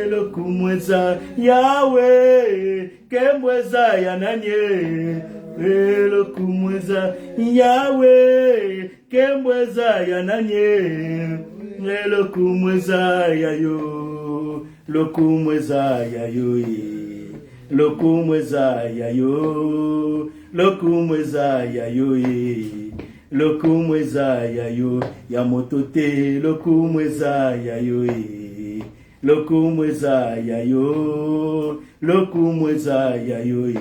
le kumweza. Yahweh, kemweza yananye, le kumweza. Yahweh, kemweza yananye, le kumweza yayo, le kumweza yayo. Lokumweza yayo, lokumweza yayo, lokumweza yayo, yamotote, lokumweza yayo, lokumweza yayo, lokumweza yayo,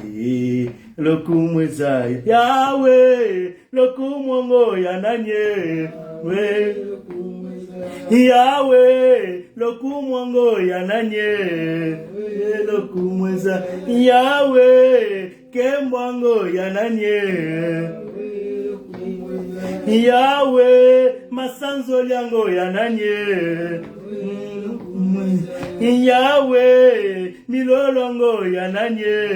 lokumweza Yahweh, lokumwongo yananye, we Yahweh, lokumwongo yananye, lokumweza. Yahweh, kembwango yananye. Yahweh, masanzo liango yananye. Yahweh, milolongo yananye.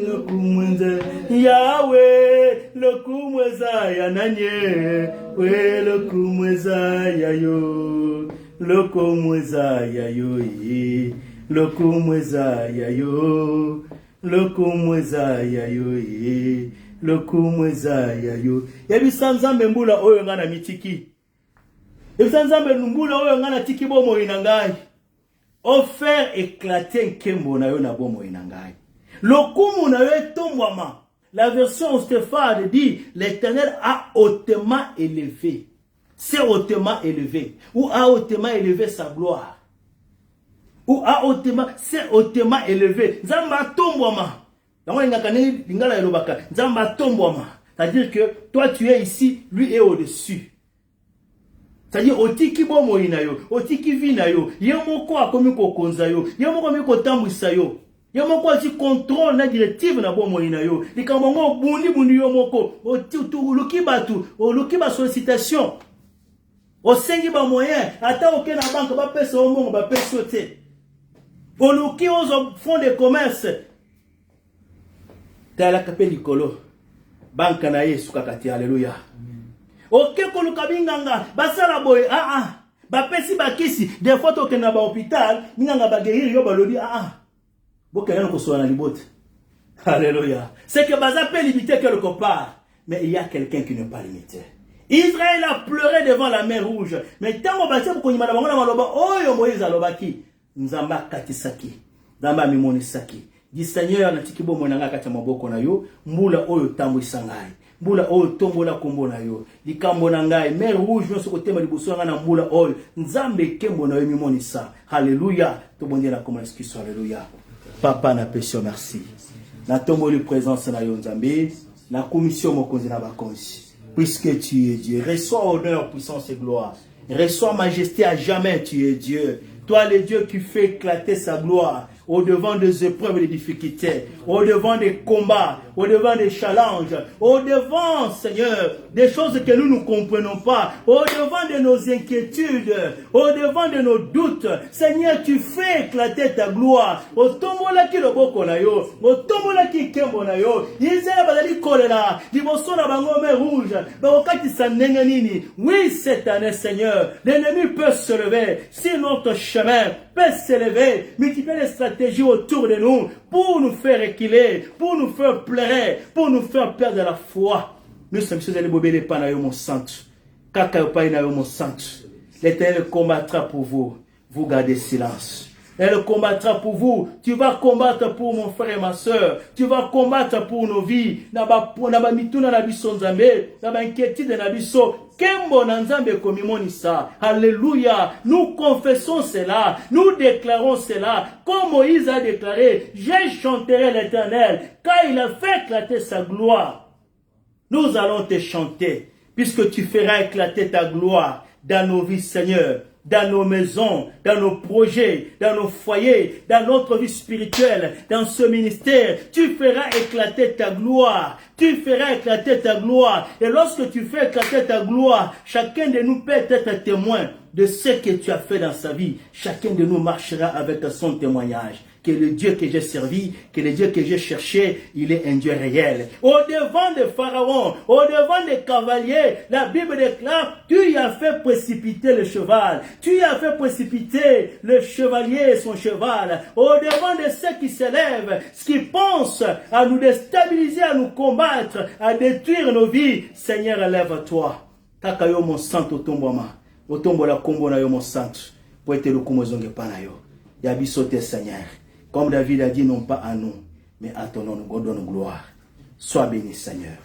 Lokumweza. Yahweh, lokumweza yananye. We lokumweza yayo, lokumweza yayo, lokumweza yayo, lokumweza yayo, lokumweza yayo. Yabisanzambe mbula oyo ngana mitiki. Yabisanzambe mbula oyo ngana tiki bomo inangai. O faire éclater nkembo na yo na bomo inangai. Lokumu na yo tombwama. La version Stéphane dit, l'Éternel a hautement élevé. C'est hautement élevé. Ou a hautement élevé sa gloire. Ou a hautement, c'est hautement élevé. Nzamba tombwama. Nzamba tombwama. C'est-à-dire que toi tu es ici, lui est au-dessus. C'est-à-dire, otiki bomo inayo, otiki vinayo, yemoko akomi kokonza yo, yemoko akomi kotambwisa yo. Yomoko ati contrôle na directive na bomo inayo. Likambo bundi yomoko. Oluki batu, oluki ba sollicitation. Osengi ba moyen, ata oke na banque ba pesa omongo ba pesa te. Oluki ozo fond de commerce. Tala kapeli kolo. Banque na Yesu kakati, alléluia. Oke koluka binganga, basala boy, ba pesi ba kisi, des fois toke na ba hôpital, binganga ba guérir yo ba lodi, Alléluia. C'est que Baza peut limiter quelque part. Mais il y a quelqu'un qui n'est pas limité. Israël a pleuré devant la mer rouge. Mais tant qu'on va dire qu'on y m'a oh Moïse alobaki. Nzamba katisaki. Nzamba mimonisaki. Di Seigneur na tikibo monanga kati maboko na yo. Mbula oyo tambo isangai. mbula oyo tombola kombo na yo likambo na ngai mer rouge nyonso kotema liboso nga na mbula oyo nzambe kembo na yo mimonisa. Alléluia. Tobondela kombo na Kristo. Alléluia. Papa na pesio merci. Na tomboli présence na yo nzambe na commission mokonzi na bakonzi. Puisque tu es Dieu, reçois honneur, puissance et gloire. Reçois majesté à jamais, tu es Dieu. Toi le Dieu qui fait éclater sa gloire au devant des épreuves et des difficultés, au devant des combats, au devant des challenges, au devant, Seigneur, des choses que nous ne comprenons pas, au devant de nos inquiétudes, au devant de nos doutes. Seigneur, tu fais éclater ta gloire. Au tombola ki loboko na yo, au tombola ki kembo na yo. Israël bazali kolela, liboso na bango mer rouge, bakokati sa ndenge nini. Oui, cette année, Seigneur, l'ennemi peut se lever sur notre chemin, peut s'élever, multiplier les stratégies autour de nous pour nous faire reculer, pour nous faire pleurer, pour nous faire perdre la foi. Nous sommes sur les bobés pas na yo mon centre. Kaka pa na yo mon centre. L'Éternel combattra pour vous. Vous gardez silence. Elle combattra pour vous. Tu vas combattre pour mon frère et ma soeur. Tu vas combattre pour nos vies. Naba mituna na biso nzambe, naba inquiétude na biso. Kembo na nzambe komimonisa. Alléluia. Nous confessons cela. Nous déclarons cela. Comme Moïse a déclaré, j'ai chanterai l'Éternel, car il a fait éclater sa gloire. Nous allons te chanter, puisque tu feras éclater ta gloire dans nos vies, Seigneur, dans nos maisons, dans nos projets, dans nos foyers, dans notre vie spirituelle, dans ce ministère. Tu feras éclater ta gloire. Tu feras éclater ta gloire. Et lorsque tu fais éclater ta gloire, chacun de nous peut être témoin de ce que tu as fait dans sa vie. Chacun de nous marchera avec son témoignage. Que le Dieu que j'ai servi, que le Dieu que j'ai cherché, il est un Dieu réel. Au devant de Pharaon, au devant des cavaliers, la Bible déclare, tu y as fait précipiter le cheval. Tu y as fait précipiter le chevalier et son cheval. Au devant de ceux qui s'élèvent, qui pensent à nous déstabiliser, à nous combattre, à détruire nos vies. Seigneur, lève-toi. Takayo mon santo tomboma. Otombo la kombo na yo mon santo. Pour être le kumozonge panayo. Yabisote Seigneur. Comme David a dit, non pas à nous, mais à ton nom, nous donne gloire. Sois béni, Seigneur.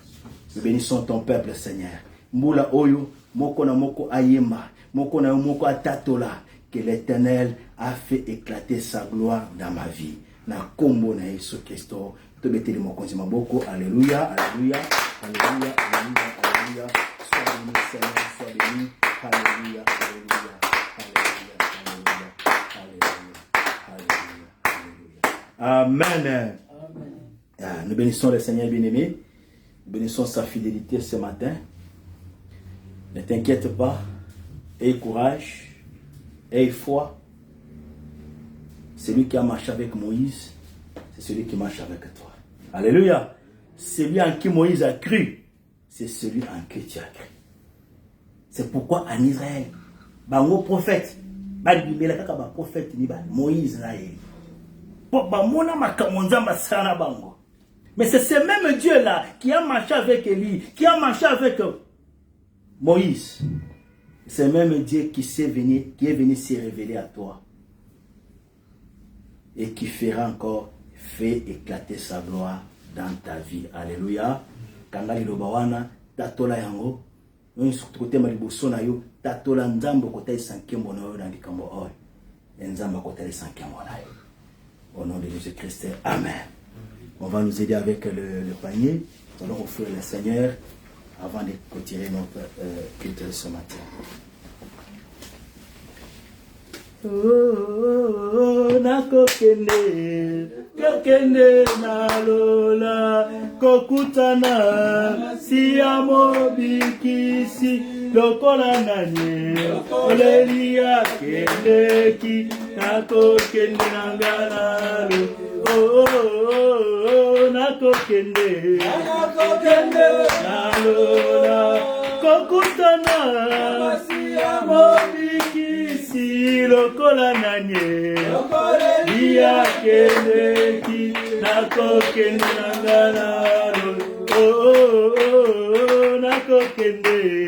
Nous bénissons ton peuple, Seigneur. Mbula oyo, moko na moko ayema, moko na moko atatola, que l'Éternel a fait éclater sa gloire dans ma vie. Na kombo na Yesu Christo. To beteli mokonzi maboko. Alléluia, alléluia, alléluia, alléluia, alléluia. Sois béni, Seigneur, sois béni. Alléluia, alléluia, alléluia, alléluia, alléluia. Amen. Amen. Nous bénissons le Seigneur bien-aimé. Nous bénissons sa fidélité ce matin. Ne t'inquiète pas. Aie courage. Aie foi. Celui qui a marché avec Moïse, c'est celui qui marche avec toi. Alléluia. Celui en qui Moïse a cru, c'est celui en qui tu as cru. C'est pourquoi en Israël, bango prophète, prophète Moïse mais c'est ce même Dieu-là qui a marché avec Élie, qui a marché avec Moïse. C'est même Dieu qui est venu se révéler à toi. Et qui fera encore fait éclater sa gloire dans ta vie. Alléluia. Kanga lilobawana tatola yango. Nous surtout maliboso na yo tatola nzambo kota sankembo na yo dans likambo oy. Nzamba kota sankembo na yo. Au nom de Jésus-Christ. Amen. On va nous aider avec le panier. Nous allons offrir le Seigneur avant de retirer notre culte ce matin. Oh, nakokende, kokende nalola, kokutana, siamo bikisi, lokola nanye, olelia kendeki, nakokende nangalalo, oh, nakokende, nalola, kokutana, siamo bikisi, lokola nanye, iya kendeki, nakokende nangalalo, oh, nakokende,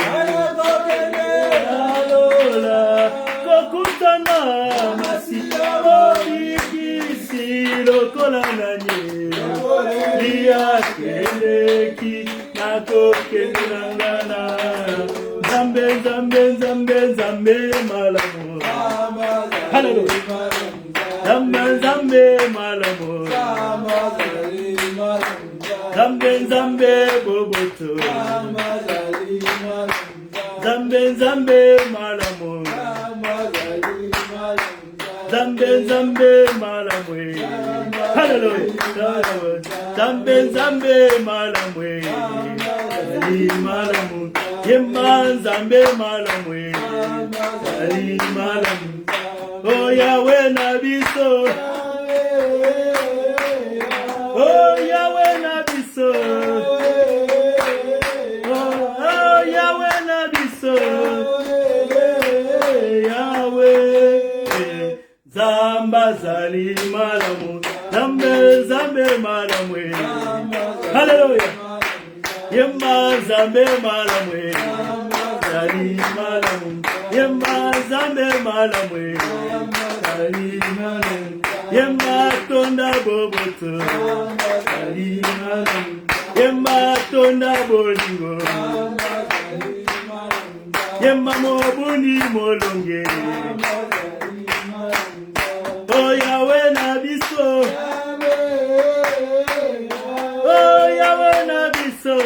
nalola, kokutana, masika bikisi, lokola nanye, iya kendeki, nako kenangana. Zambe, zambe, zambe, zambe, malamu. Hallelujah. Zambe, zambe, malamu. Zambe, zambe, boboto. Zambe, zambe, malamu. Zambe, zambe, malamu. Hallelujah. Zambe, zambe, malamu. Malamu. Yemba, zambe, malamu. Malamu. Oh Yahweh na biso. Oh Yahweh na biso. Oh Yahweh na biso. Yahweh. Zamba zali malamu. Zambe zambe malamu. Hallelujah. Yemba zambe malamu. Zali malamu. Yemba zambe malamu. Zali malamu. Yemba tonda boboto. Zali malamu. Yemba tonda bolingo. Yemba mobuni molonge. Oh Yahweh na biso. Oh Yahweh na biso.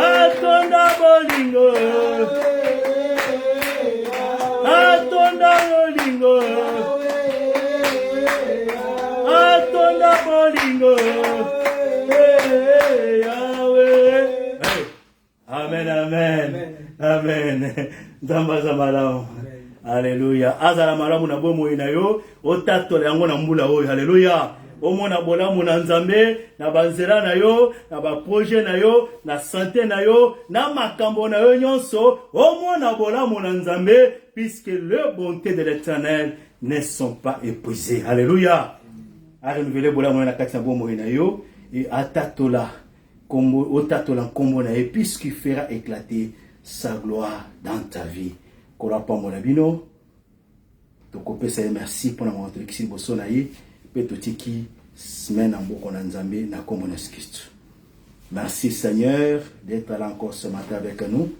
Atonda bolingo. Atonda bolingo. Atonda bolingo. Yahweh. Amen, amen. Amen. Zamba zambala. Alléluia. Azala malamu na bomo inayo. Otatole yango na mbula oyo. Alléluia. Omona bolamu na nzambe, na banzela na yo, na ba projet na yo, na santé na yo, na makambo na yo nyonso. Omona bolamu na nzambe, puisque les bontés de l'Éternel ne sont pas épuisées. Alléluia. A renouveler bolamu na kati na bomo inayo et atatola kombo otatola kombo na ye puisqu'il fera éclater sa gloire dans ta vie. Korapa monabino. Tokope sa merci pour la montre qui boso na ye. Petotiki semaine en boko na nzambe na kombo na Christ. Merci Seigneur d'être là encore ce matin avec nous.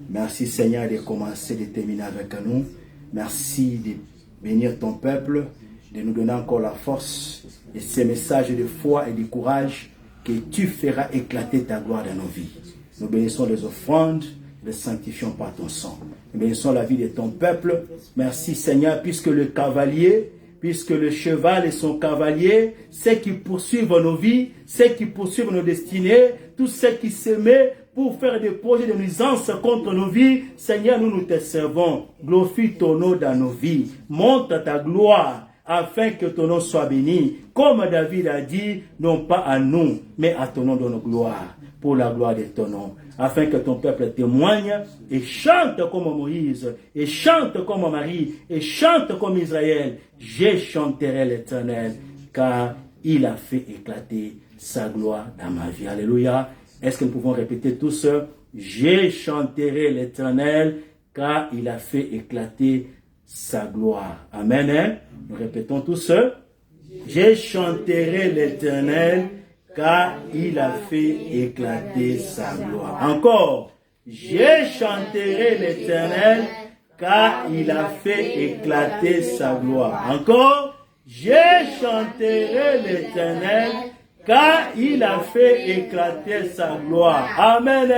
Merci Seigneur de commencer, de terminer avec nous. Merci de bénir ton peuple, de nous donner encore la force et ces messages de foi et de courage que tu feras éclater ta gloire dans nos vies. Nous bénissons les offrandes, les sanctifions par ton sang. Nous bénissons la vie de ton peuple. Merci Seigneur, puisque le cavalier, puisque le cheval et son cavalier, ceux qui poursuivent nos vies, ceux qui poursuivent nos destinées, tous ceux qui s'aimaient pour faire des projets de nuisance contre nos vies, Seigneur, nous te servons. Glorifie ton nom dans nos vies. Montre ta gloire afin que ton nom soit béni. Comme David a dit, non pas à nous, mais à ton nom de nos gloires, pour la gloire de ton nom. Afin que ton peuple témoigne et chante comme Moïse, et chante comme Marie, et chante comme Israël. Je chanterai l'Éternel, car il a fait éclater sa gloire dans ma vie. Alléluia. Est-ce que nous pouvons répéter tous? Je chanterai l'Éternel, car il a fait éclater sa gloire. Amen. Hein? Nous répétons tous. Je chanterai l'Éternel, car il a fait éclater sa gloire. Encore, je chanterai l'Éternel, car il a fait éclater sa gloire. Encore, je chanterai l'Éternel, car il a fait éclater sa gloire. Amen.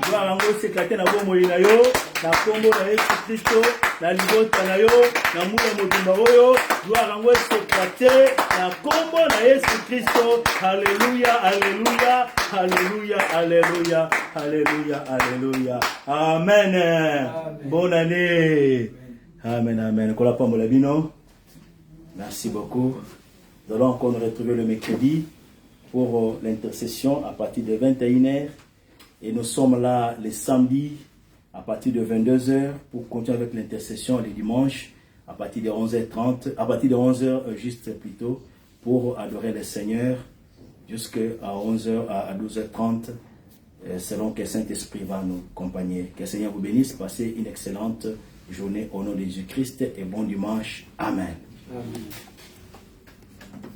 Gloire en haut s'éclater na bomo na yo, na kombo na Yesu Kristo, na libota na yo, na mula mobimba oyo. Gloire en haut s'éclater na kombo na Yesu Kristo. Alléluia, alléluia, alléluia, alléluia, alléluia, alléluia. Amen. Amen. Bonne année. Amen, amen. Kola pambola bino. Merci beaucoup. Nous allons encore nous retrouver le mercredi pour l'intercession à partir de 21h. Et nous sommes là les samedis à partir de 22h pour continuer avec l'intercession les dimanches à partir de 11h30, à partir de 11h juste plutôt pour adorer le Seigneur jusqu'à 11h à 12h30 selon que Saint-Esprit va nous accompagner. Que le Seigneur vous bénisse. Passez une excellente journée au nom de Jésus-Christ et bon dimanche. Amen. Amen.